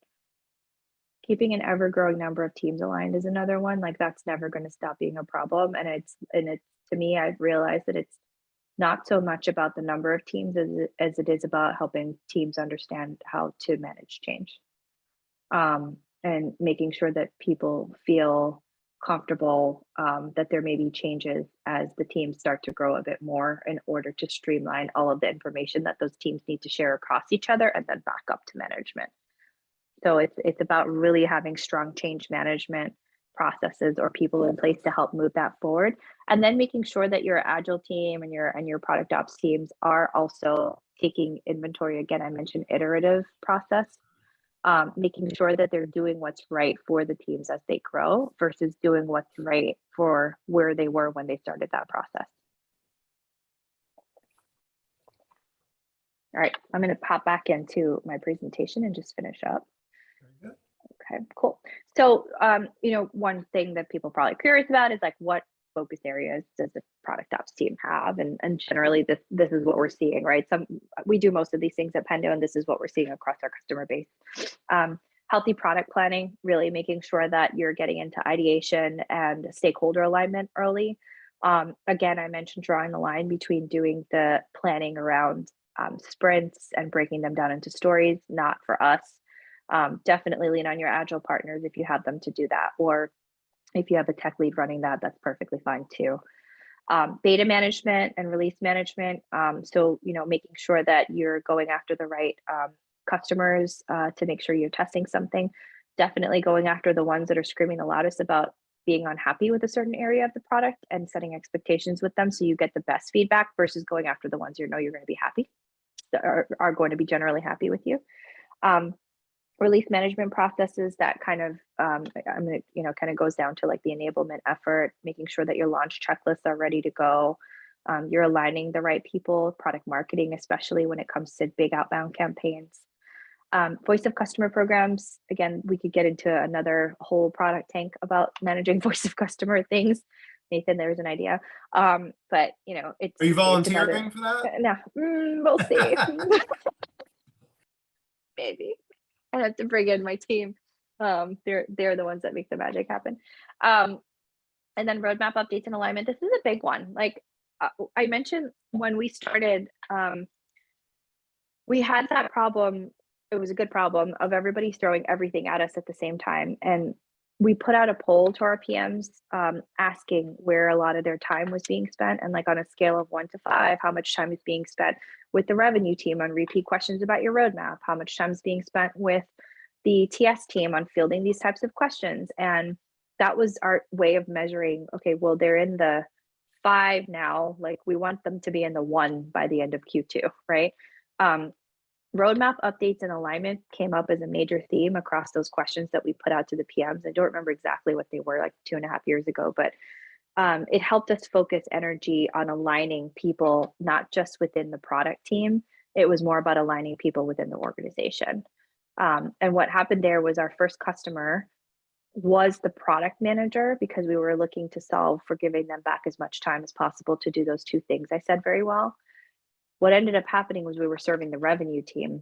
Keeping an ever-growing number of teams aligned is another one. Like that's never going to stop being a problem. And it's to me, I've realized that it's not so much about the number of teams as it is about helping teams understand how to manage change. And making sure that people feel comfortable that there may be changes as the teams start to grow a bit more in order to streamline all of the information that those teams need to share across each other and then back up to management. So it's about really having strong change management processes or people in place to help move that forward, and then making sure that your agile team and your product ops teams are also taking inventory. Again, I mentioned iterative process. Making sure that they're doing what's right for the teams as they grow versus doing what's right for where they were when they started that process. All right, I'm going to pop back into my presentation and just finish up.
Very good.
Okay, cool. So, one thing that people are probably curious about is like, what focus areas does the product ops team have? And generally this is what we're seeing, right? We do most of these things at Pendo, and this is what we're seeing across our customer base. Healthy product planning, really making sure that you're getting into ideation and stakeholder alignment early. Again, I mentioned drawing the line between doing the planning around sprints and breaking them down into stories, not for us. Definitely lean on your agile partners if you have them to do that, or if you have a tech lead running that, that's perfectly fine too. Beta management and release management. So, making sure that you're going after the right customers to make sure you're testing something. Definitely going after the ones that are screaming the loudest about being unhappy with a certain area of the product and setting expectations with them so you get the best feedback versus going after the ones you're going to be happy, are going to be generally happy with you. Release management processes that kind of kind of goes down to like the enablement effort, making sure that your launch checklists are ready to go. You're aligning the right people, product marketing, especially when it comes to big outbound campaigns. Voice of customer programs. Again, we could get into another whole product tank about managing voice of customer things. Nathan, there's an idea. But it's.
Are you volunteering for that?
No, we'll see. Maybe. I have to bring in my team. They're the ones that make the magic happen. And then roadmap updates and alignment. This is a big one. Like I mentioned when we started, we had that problem. It was a good problem of everybody throwing everything at us at the same time. And we put out a poll to our PMs asking where a lot of their time was being spent, and like on a scale of 1 to 5, how much time is being spent with the revenue team on repeat questions about your roadmap, how much time is being spent with the TS team on fielding these types of questions. And that was our way of measuring, okay, well, they're in the 5 now, like we want them to be in the 1 by the end of Q2, right? Roadmap updates and alignment came up as a major theme across those questions that we put out to the PMs. I don't remember exactly what they were like 2.5 years ago, but it helped us focus energy on aligning people, not just within the product team. It was more about aligning people within the organization. And what happened there was our first customer was the product manager, because we were looking to solve for giving them back as much time as possible to do those two things I said very well. What ended up happening was we were serving the revenue team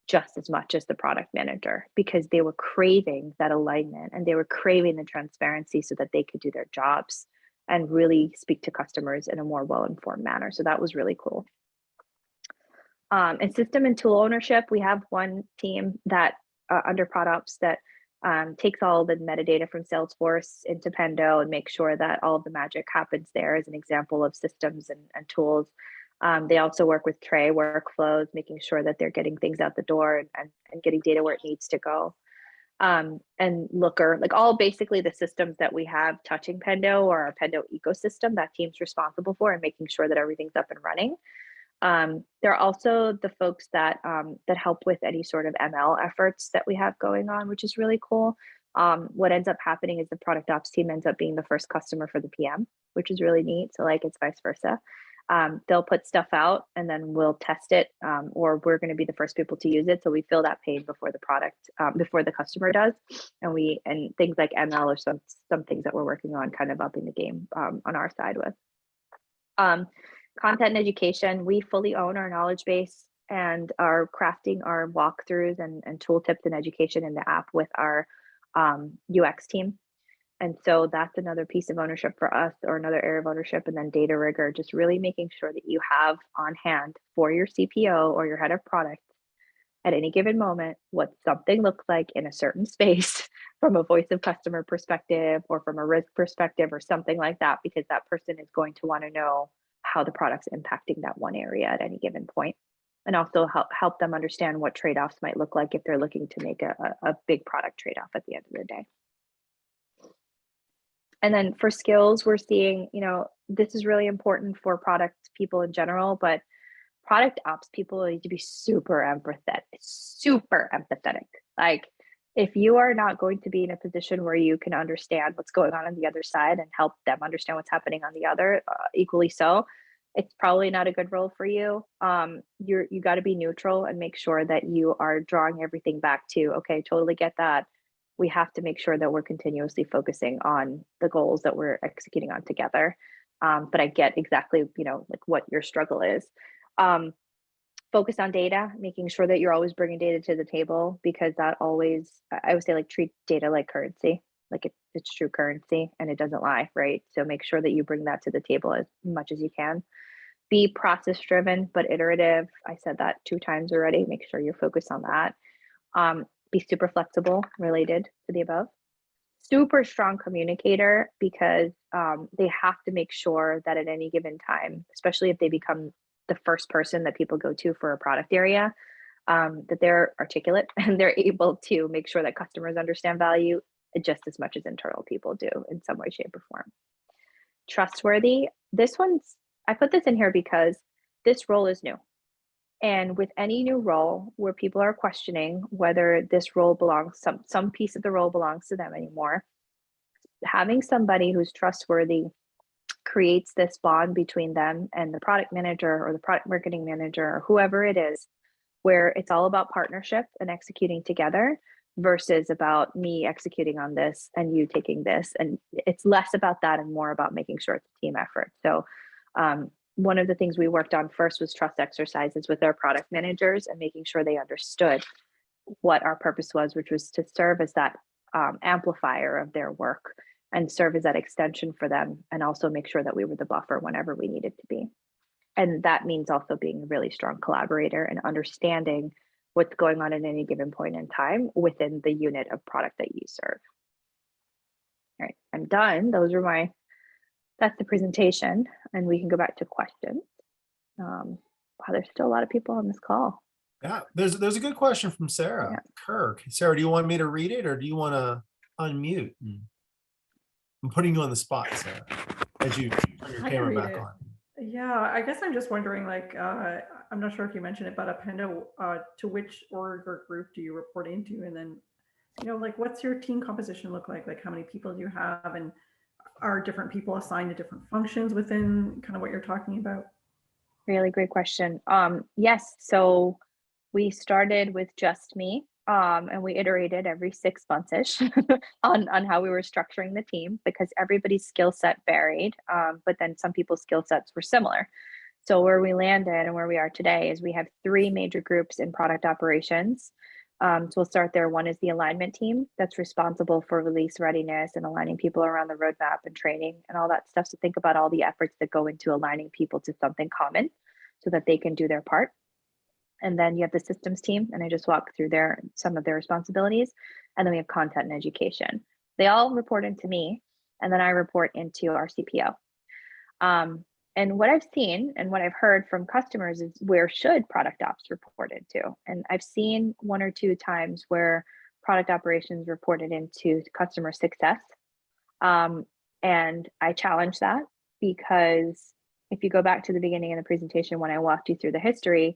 just as much as the product manager, because they were craving that alignment and they were craving the transparency so that they could do their jobs and really speak to customers in a more well-informed manner. So that was really cool. And system and tool ownership, we have one team that under ProdOps that takes all the metadata from Salesforce into Pendo and makes sure that all of the magic happens there as an example of systems and tools. They also work with Trey workflows, making sure that they're getting things out the door and getting data where it needs to go. And Looker, like all basically the systems that we have touching Pendo or our Pendo ecosystem, that team's responsible for and making sure that everything's up and running. There are also the folks that help with any sort of ML efforts that we have going on, which is really cool. What ends up happening is the product ops team ends up being the first customer for the PM, which is really neat. So like it's vice versa. They'll put stuff out and then we'll test it, or we're going to be the first people to use it. So we feel that pain before the product, before the customer does. And things like ML or some things that we're working on, kind of upping the game on our side with. Content and education, we fully own our knowledge base and are crafting our walkthroughs and tooltips and education in the app with our UX team. And so that's another piece of ownership for us, or another area of ownership. And then data rigor, just really making sure that you have on hand for your CPO or your head of product at any given moment what something looks like in a certain space from a voice of customer perspective or from a risk perspective or something like that, because that person is going to want to know how the product's impacting that one area at any given point. And also help them understand what trade-offs might look like if they're looking to make a big product trade-off at the end of the day. And then for skills, we're seeing, this is really important for product people in general, but product ops people need to be super empathetic. Like if you are not going to be in a position where you can understand what's going on the other side and help them understand what's happening on the other, equally so, it's probably not a good role for you. You got to be neutral and make sure that you are drawing everything back to, okay, totally get that. we have to make sure that we're continuously focusing on the goals that we're executing on together. But I get exactly, like what your struggle is. Focus on data, making sure that you're always bringing data to the table, because that always, I would say, like, treat data like currency, like it's true currency and it doesn't lie, right? So make sure that you bring that to the table as much as you can. Be process driven, but iterative. I said that 2 times already. Make sure you're focused on that. Be super flexible related to the above. Super strong communicator, because they have to make sure that at any given time, especially if they become the first person that people go to for a product area, that they're articulate and they're able to make sure that customers understand value just as much as internal people do in some way, shape, or form. Trustworthy. I put this in here because this role is new. And with any new role where people are questioning whether this role belongs, some piece of the role belongs to them anymore, having somebody who's trustworthy creates this bond between them and the product manager or the product marketing manager or whoever it is, where it's all about partnership and executing together versus about me executing on this and you taking this. And it's less about that and more about making sure it's a team effort. So one of the things we worked on first was trust exercises with our product managers and making sure they understood what our purpose was, which was to serve as that amplifier of their work and serve as that extension for them, and also make sure that we were the buffer whenever we needed to be. And that means also being a really strong collaborator and understanding what's going on at any given point in time within the unit of product that you serve. All right, I'm done. That's the presentation, and we can go back to questions. Wow, there's still a lot of people on this call.
Yeah, there's a good question from Sarah Kirk. Sarah, do you want me to read it or do you want to unmute? I'm putting you on the spot, Sarah, as you turn your camera back on.
Yeah, I guess I'm just wondering, like, I'm not sure if you mentioned it, but Appenda, to which org or group do you report into? And then, like, what's your team composition look like? Like, how many people do you have? And are different people assigned to different functions within kind of what you're talking about?
Really great question. Yes, so we started with just me, and we iterated every 6 months-ish on how we were structuring the team, because everybody's skill set varied, but then some people's skill sets were similar. So where we landed and where we are today is we have 3 major groups in product operations. So we'll start there. One is the alignment team that's responsible for release readiness and aligning people around the roadmap and training and all that stuff. So think about all the efforts that go into aligning people to something common so that they can do their part. And then you have the systems team, and I just walked through some of their responsibilities. And then we have content and education. They all report into me, and then I report into our CPO. And what I've seen and what I've heard from customers is, where should product ops report into? And I've seen 1 or 2 times where product operations reported into customer success. And I challenge that, because if you go back to the beginning of the presentation when I walked you through the history,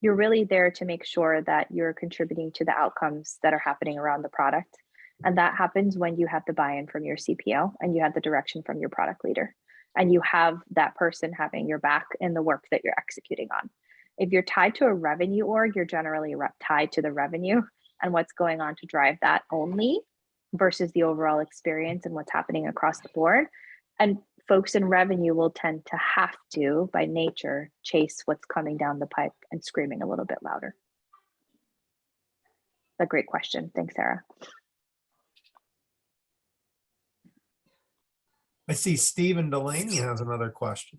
you're really there to make sure that you're contributing to the outcomes that are happening around the product. And that happens when you have the buy-in from your CPO and you have the direction from your product leader. And you have that person having your back in the work that you're executing on. If you're tied to a revenue org, you're generally tied to the revenue and what's going on to drive that only, versus the overall experience and what's happening across the board. And folks in revenue will tend to have to, by nature, chase what's coming down the pipe and screaming a little bit louder. A great question. Thanks, Sarah.
I see Stephen Delaney has another question.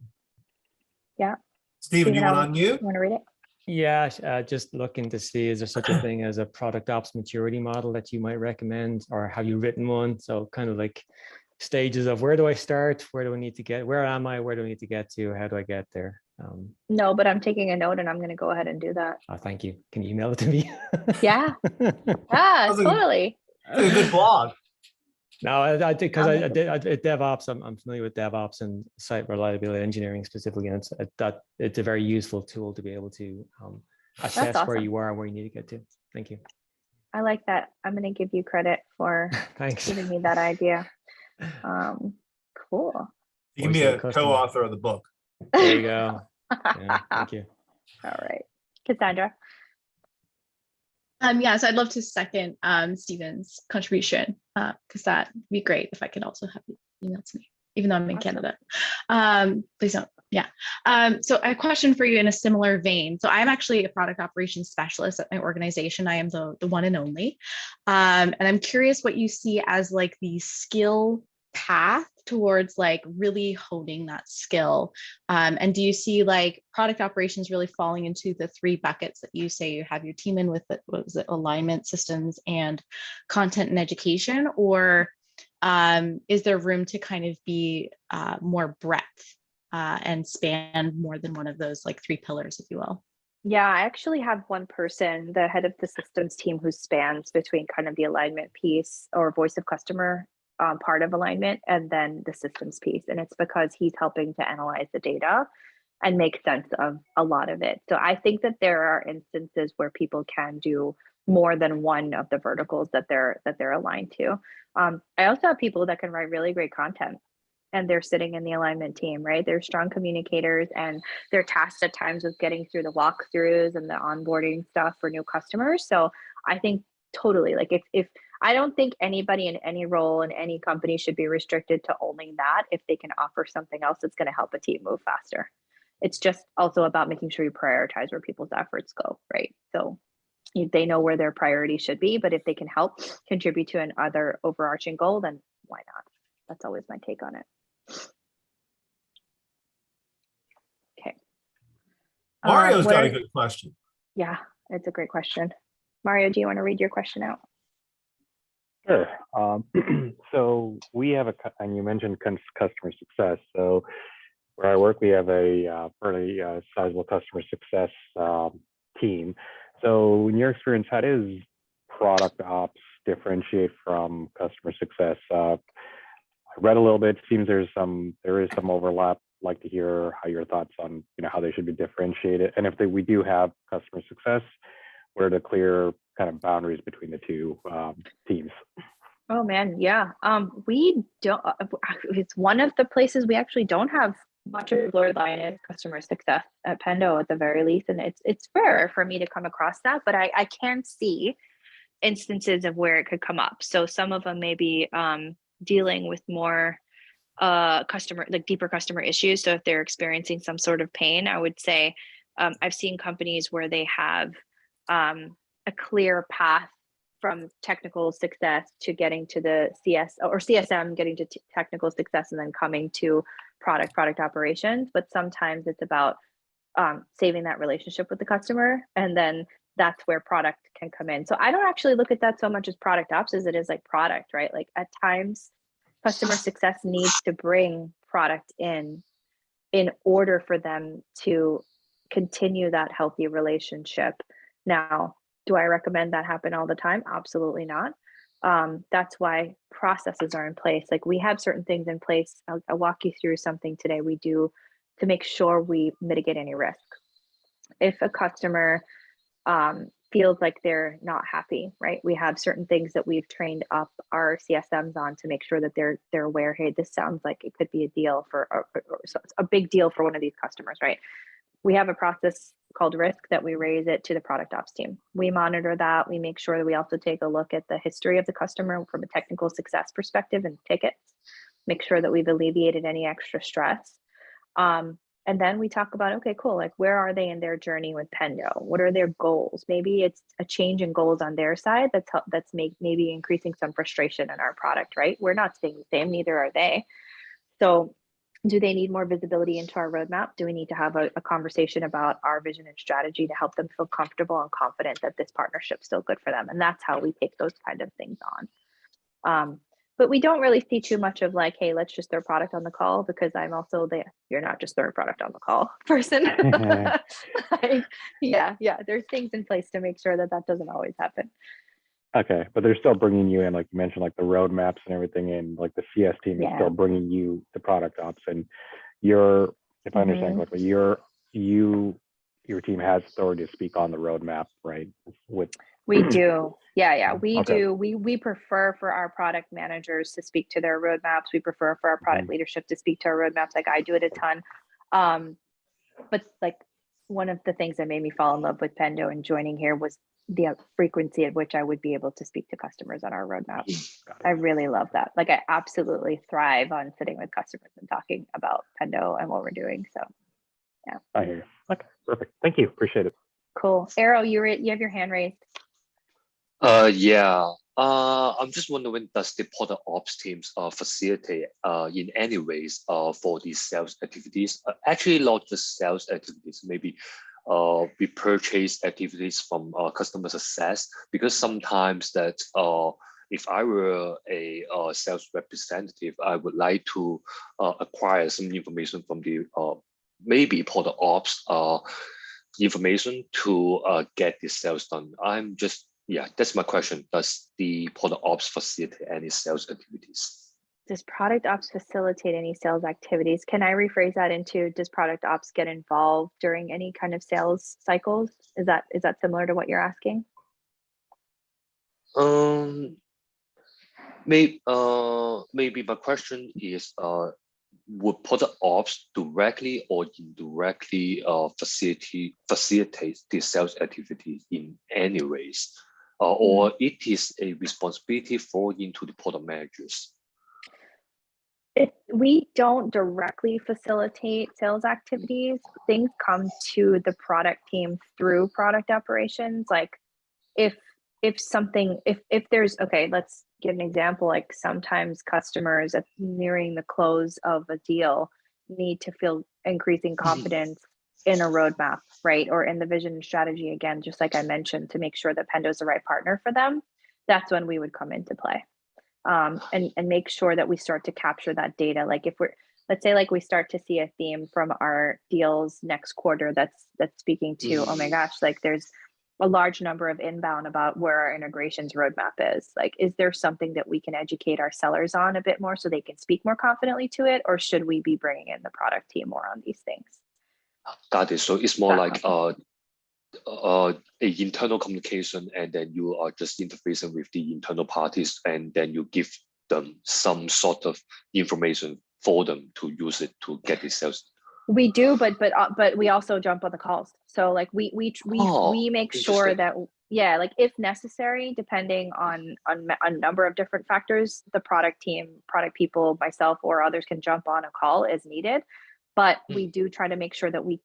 Yeah.
Stephen, you want to unmute?
You want to read it?
Yeah, just looking to see, is there such a thing as a product ops maturity model that you might recommend, or have you written one? So kind of like stages of, where do I start? Where do I need to get? Where am I? Where do I need to get to? How do I get there?
No, but I'm taking a note and I'm going to go ahead and do that.
Oh, thank you. Can you email it to me?
Yeah. Ah, totally.
A good blog.
No, I did, because I did DevOps. I'm familiar with DevOps and site reliability engineering specifically, and it's a very useful tool to be able to assess where you are and where you need to get to. Thank you.
I like that. I'm going to give you credit for
Thanks.
giving me that idea. Cool.
You can be a co-author of the book.
There you go. Yeah, thank you.
All right. Cassandra.
Yeah, so I'd love to second Stephen's contribution because that'd be great if I could also have you email to me, even though I'm in
Awesome.
Canada. Please don't. Yeah. So a question for you in a similar vein. So I'm actually a product operations specialist at my organization. I am the one and only. And I'm curious what you see as like the skill path towards like really honing that skill. And do you see like product operations really falling into the three buckets that you say you have your team in with, what was it, alignment, systems, and content and education? Or is there room to kind of be more breadth and span more than one of those like three pillars, if you will?
Yeah, I actually have one person, the head of the systems team, who spans between kind of the alignment piece or voice of customer part of alignment and then the systems piece. And it's because he's helping to analyze the data and make sense of a lot of it. So I think that there are instances where people can do more than one of the verticals that they're aligned to. I also have people that can write really great content, and they're sitting in the alignment team, right? They're strong communicators, and they're tasked at times with getting through the walkthroughs and the onboarding stuff for new customers. So I think totally, like if I don't think anybody in any role in any company should be restricted to only that if they can offer something else that's going to help a team move faster. It's just also about making sure you prioritize where people's efforts go, right? So they know where their priority should be, but if they can help contribute to another overarching goal, then why not? That's always my take on it. Okay.
Mario's got a good question.
Yeah, it's a great question. Mario, do you want to read your question out?
Sure. So we have and you mentioned customer success. So where I work, we have a fairly sizable customer success team. So in your experience, how does product ops differentiate from customer success? I read a little bit. Seems there is some overlap. Like to hear how your thoughts on how they should be differentiated, and if we do have customer success, what are the clear kind of boundaries between the two teams?
Oh man, yeah. We don't. It's one of the places we actually don't have much of a blurred line in customer success at Pendo at the very least, and it's rare for me to come across that, but I can see instances of where it could come up. So some of them may be dealing with more deeper customer issues. So if they're experiencing some sort of pain, I would say I've seen companies where they have a clear path from technical success to getting to the CS or CSM, getting to technical success, and then coming to product operations. But sometimes it's about saving that relationship with the customer, and then that's where product can come in. So I don't actually look at that so much as product ops as it is like product, right? Like at times customer success needs to bring product in order for them to continue that healthy relationship. Now, do I recommend that happen all the time? Absolutely not. That's why processes are in place. Like we have certain things in place. I'll walk you through something today we do to make sure we mitigate any risk. If a customer feels like they're not happy, right? We have certain things that we've trained up our CSMs on to make sure that they're aware, hey, this sounds like it could be a deal for a big deal for one of these customers, right? We have a process called risk that we raise it to the product ops team. We monitor that. We make sure that we also take a look at the history of the customer from a technical success perspective and tickets, make sure that we've alleviated any extra stress. And then we talk about, okay, cool. Like, where are they in their journey with Pendo? What are their goals? Maybe it's a change in goals on their side that's maybe increasing some frustration in our product, right? We're not staying the same, neither are they. So do they need more visibility into our roadmap? Do we need to have a conversation about our vision and strategy to help them feel comfortable and confident that this partnership's still good for them? And that's how we take those kind of things on. But we don't really see too much of like, hey, let's just throw product on the call, because I'm also the you're not just throwing product on the call person. Yeah, there's things in place to make sure that doesn't always happen.
Okay, but they're still bringing you in, like you mentioned, like the roadmaps and everything, and like the CS team is still bringing you the product ops, and if I understand correctly, your team has authority to speak on the roadmap, right?
We do. Yeah, we do. We prefer for our product managers to speak to their roadmaps. We prefer for our product leadership to speak to our roadmaps. Like I do it a ton. But like one of the things that made me fall in love with Pendo and joining here was the frequency at which I would be able to speak to customers on our roadmap.
Got it.
I really love that. Like I absolutely thrive on sitting with customers and talking about Pendo and what we're doing. So yeah.
I hear you. Okay, perfect. Thank you. Appreciate it.
Cool. Arrow, you have your hand raised.
Yeah. I'm just wondering, does the product ops teams facilitate in any ways for these sales activities? Actually, not just sales activities, maybe we purchase activities from customer success, because sometimes that if I were a sales representative, I would like to acquire some information from the maybe product ops information to get the sales done. Yeah, that's my question. Does the product ops facilitate any sales activities?
Does product ops facilitate any sales activities? Can I rephrase that into, does product ops get involved during any kind of sales cycles? Is that similar to what you're asking?
Maybe my question is, would product ops directly or indirectly facilitate the sales activity in any ways? Or it is a responsibility falling into the product managers?
We don't directly facilitate sales activities. Things come to the product team through product operations. Like if there's, okay, let's give an example. Like sometimes customers at nearing the close of a deal need to feel increasing confidence in a roadmap, right? Or in the vision and strategy, again, just like I mentioned, to make sure that Pendo is the right partner for them. That's when we would come into play. And make sure that we start to capture that data. Like if let's say like we start to see a theme from our deals next quarter that's speaking to, oh my gosh, like there's a large number of inbound about where our integrations roadmap is. Like, is there something that we can educate our sellers on a bit more so they can speak more confidently to it? Or should we be bringing in the product team more on these things?
Got it. So it's more like a internal communication, and then you are just interfacing with the internal parties, and then you give them some sort of information for them to use it to get the sales.
We do, but we also jump on the calls. So like we make sure that, yeah, like if necessary, depending on a number of different factors, the product team, product people, myself, or others can jump on a call as needed. But we do try to make sure that we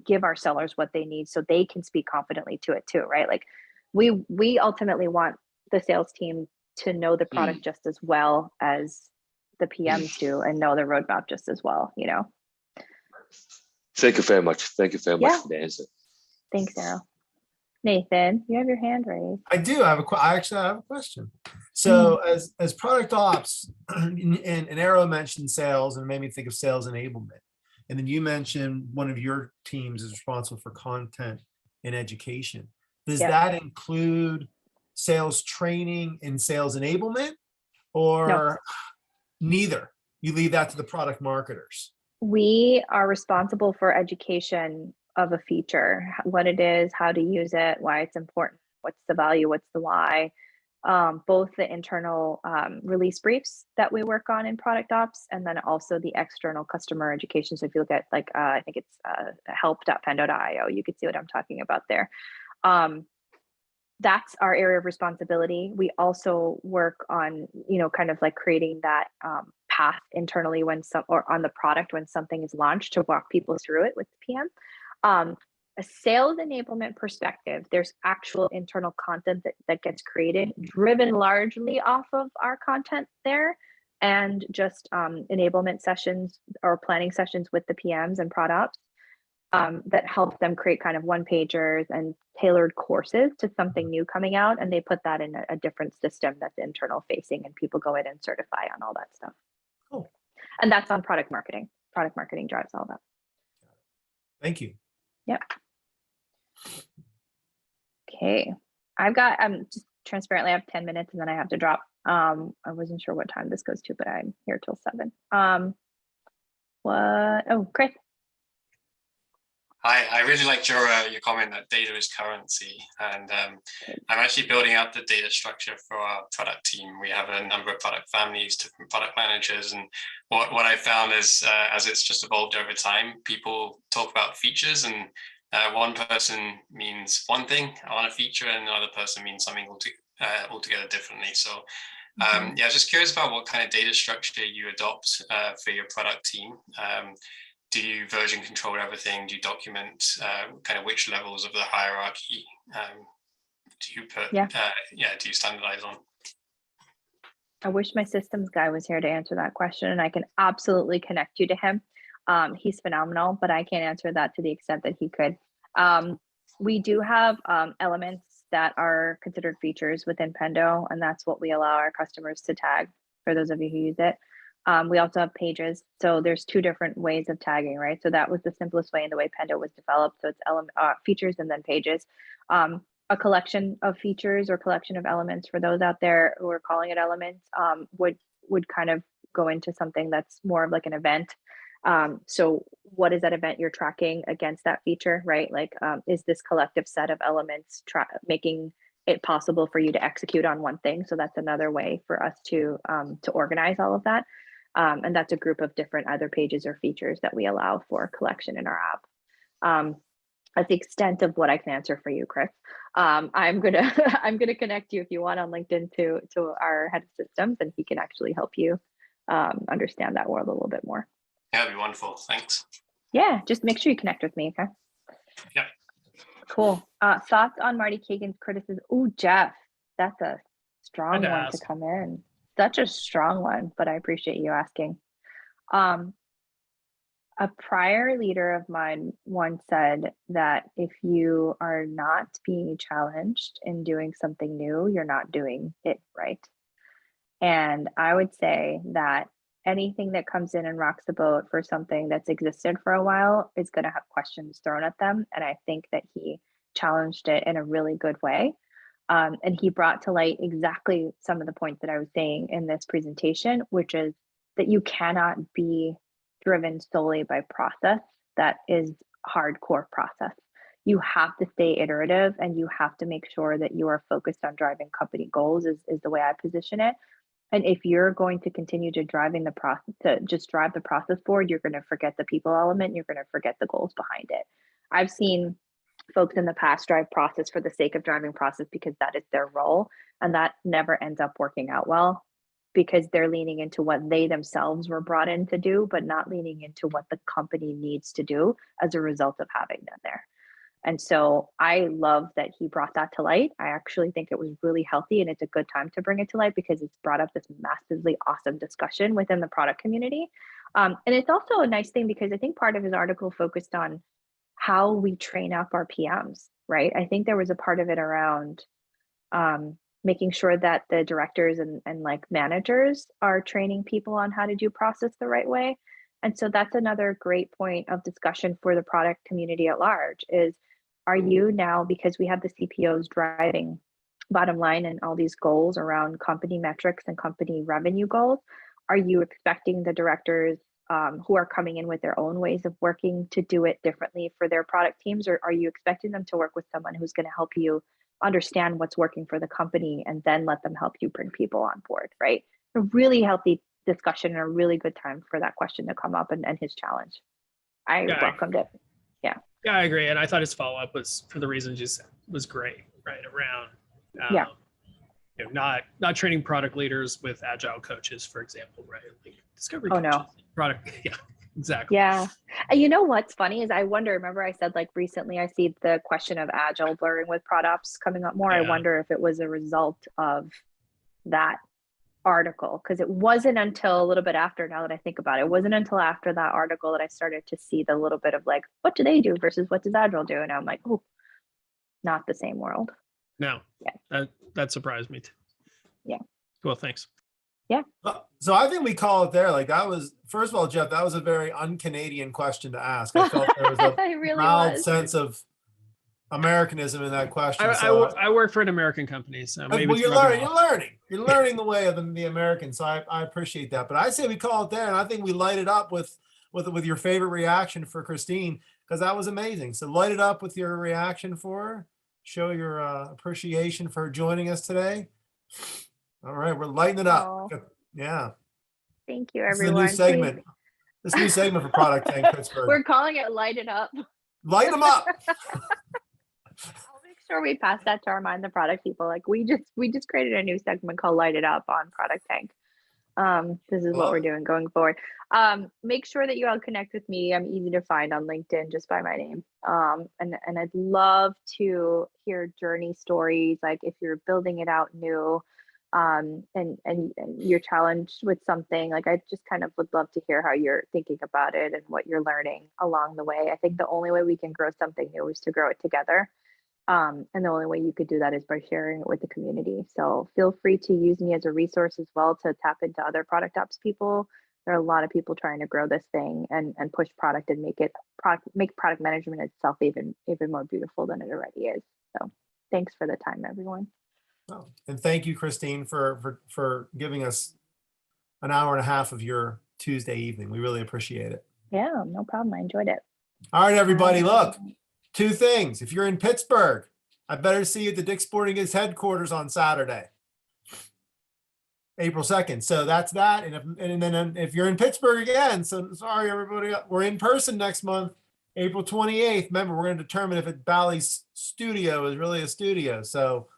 give our sellers what they need so they can speak confidently to it too, right? Like we ultimately want the sales team to know the product just as well as the PMs do, and know the roadmap just as well, you know?
Thank you very much. Thank you very much for the answer.
Thanks, Arrow. Nathan, you have your hand raised.
I do. I actually have a question. So as product ops, and Arrow mentioned sales and made me think of sales enablement. And then you mentioned one of your teams is responsible for content and education. Does that include sales training and sales enablement, or neither? You leave that to the product marketers.
We are responsible for education of a feature, what it is, how to use it, why it's important, what's the value, what's the why. Both the internal release briefs that we work on in product ops, and then also the external customer education. So if you look at like, I think it's help.pendo.io, you could see what I'm talking about there. That's our area of responsibility. We also work on, you know, kind of like creating that path internally or on the product when something is launched, to walk people through it with the PM. A sales enablement perspective, there's actual internal content that gets created, driven largely off of our content there, and just enablement sessions or planning sessions with the PMs and product ops that help them create kind of one-pagers and tailored courses to something new coming out. And they put that in a different system that's internal facing, and people go in and certify on all that stuff.
Cool.
And that's on product marketing. Product marketing drives all that.
Thank you.
Yep. Okay. I've got, just transparently, I have 10 minutes and then I have to drop. I wasn't sure what time this goes to, but I'm here till 7. Chris.
Hi, I really liked your comment that data is currency, and I'm actually building out the data structure for our product team. We have a number of product families, different product managers, and what I found is as it's just evolved over time, people talk about features, and one person means one thing on a feature and another person means something altogether differently. So yeah, just curious about what kind of data structure you adopt for your product team. Do you version control everything? Do you document kind of which levels of the hierarchy do you put, do you standardize on?
I wish my systems guy was here to answer that question, and I can absolutely connect you to him. He's phenomenal, but I can't answer that to the extent that he could. We do have elements that are considered features within Pendo, and that's what we allow our customers to tag for those of you who use it. We also have pages. So there's two different ways of tagging, right? So that was the simplest way in the way Pendo was developed. So it's features and then pages. A collection of features or collection of elements for those out there who are calling it elements would kind of go into something that's more of like an event. So what is that event you're tracking against that feature, right? Like, is this collective set of elements making it possible for you to execute on one thing? So that's another way for us to organize all of that. And that's a group of different either pages or features that we allow for collection in our app. At the extent of what I can answer for you, Chris. I'm gonna connect you if you want on LinkedIn to our head of systems, and he can actually help you understand that world a little bit more.
Yeah, that'd be wonderful. Thanks.
Yeah, just make sure you connect with me, okay?
Yeah.
Cool. Thoughts on Marty Kagan's criticism? Oh, Jeff, that's a strong one to come in. Such a strong one, but I appreciate you asking. A prior leader of mine once said that if you are not being challenged in doing something new, you're not doing it right. And I would say that anything that comes in and rocks the boat for something that's existed for a while is going to have questions thrown at them. And I think that he challenged it in a really good way. And he brought to light exactly some of the points that I was saying in this presentation, which is that you cannot be driven solely by process that is hardcore process. You have to stay iterative, and you have to make sure that you are focused on driving company goals is the way I position it. And if you're going to continue to drive the process forward, you're going to forget the people element. You're going to forget the goals behind it. I've seen folks in the past drive process for the sake of driving process because that is their role. And that never ends up working out well because they're leaning into what they themselves were brought in to do, but not leaning into what the company needs to do as a result of having them there. And so I love that he brought that to light. I actually think it was really healthy, and it's a good time to bring it to light because it's brought up this massively awesome discussion within the product community. And it's also a nice thing because I think part of his article focused on how we train up our PMs, right? I think there was a part of it around making sure that the directors and like managers are training people on how to do process the right way. And so that's another great point of discussion for the product community at large is, are you now, because we have the CPOs driving bottom line and all these goals around company metrics and company revenue goals, are you expecting the directors who are coming in with their own ways of working to do it differently for their product teams? Or are you expecting them to work with someone who's going to help you understand what's working for the company and then let them help you bring people on board, right? A really healthy discussion and a really good time for that question to come up and his challenge. I welcomed it. Yeah.
Yeah, I agree. And I thought his follow-up was, for the reasons you said, was great, right? Around, you know, not training product leaders with agile coaches, for example, right? Like discovery coaches,
no.
product. Yeah, exactly.
Yeah. And you know what's funny is I wonder, remember I said like recently I see the question of agile blurring with product coming up more. Yeah. I wonder if it was a result of that article, because it wasn't until a little bit after, now that I think about it, it wasn't until after that article that I started to see the little bit of like, what do they do versus what does Agile do? And I'm like, oh, not the same world.
No, that surprised me too.
Yeah.
Cool, thanks.
Yeah.
So I think we call it there. Like that was, first of all, Jeff, that was a very un-Canadian question to ask. I felt there was a
really
mild sense of Americanism in that question.
I work for an American company, so maybe
well, you're learning the way of the Americans. So I appreciate that. But I say we call it there, and I think we light it up with your favorite reaction for Christine, because that was amazing. So light it up with your reaction for her. Show your appreciation for her joining us today. All right, we're lighting it up.
Oh,
yeah.
Thank you, everyone.
This is a new segment. This new segment for ProductTank Pittsburgh.
We're calling it "Light It Up."
Light them up.
I'll make sure we pass that to our Mind the Product people. Like we just created a new segment called Light It Up on Product Tank. This is what
Love
we're
it.
doing going forward. Make sure that you all connect with me. I'm easy to find on LinkedIn just by my name. And I'd love to hear journey stories. Like if you're building it out new, and you're challenged with something, like I just kind of would love to hear how you're thinking about it and what you're learning along the way. I think the only way we can grow something new is to grow it together. And the only way you could do that is by sharing it with the community. So feel free to use me as a resource as well to tap into other product ops people. There are a lot of people trying to grow this thing and push product and make product management itself even more beautiful than it already is. So thanks for the time, everyone.
Oh, and thank you, Christine, for giving us an hour and a half of your Tuesday evening. We really appreciate it.
Yeah, no problem. I enjoyed it.
All right, everybody, look, two things. If you're in Pittsburgh, I better see you at the Dick's Sporting Goods headquarters on Saturday, April 2nd. So that's that. And then if you're in Pittsburgh again, so sorry, everybody, we're in person next month, April 28th. Remember, we're going to determine if Bally's studio is really a studio. So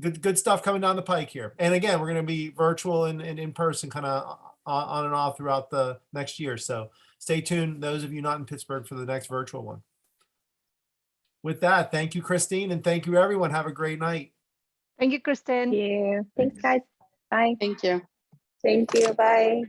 good stuff coming down the pike here. And again, we're going to be virtual and in person kind of on and off throughout the next year. So stay tuned, those of you not in Pittsburgh, for the next virtual one. With that, thank you, Christine, and thank you, everyone. Have a great night.
Thank you, Kristen.
Thank you. Thanks, guys. Bye.
Thank you.
Thank you. Bye.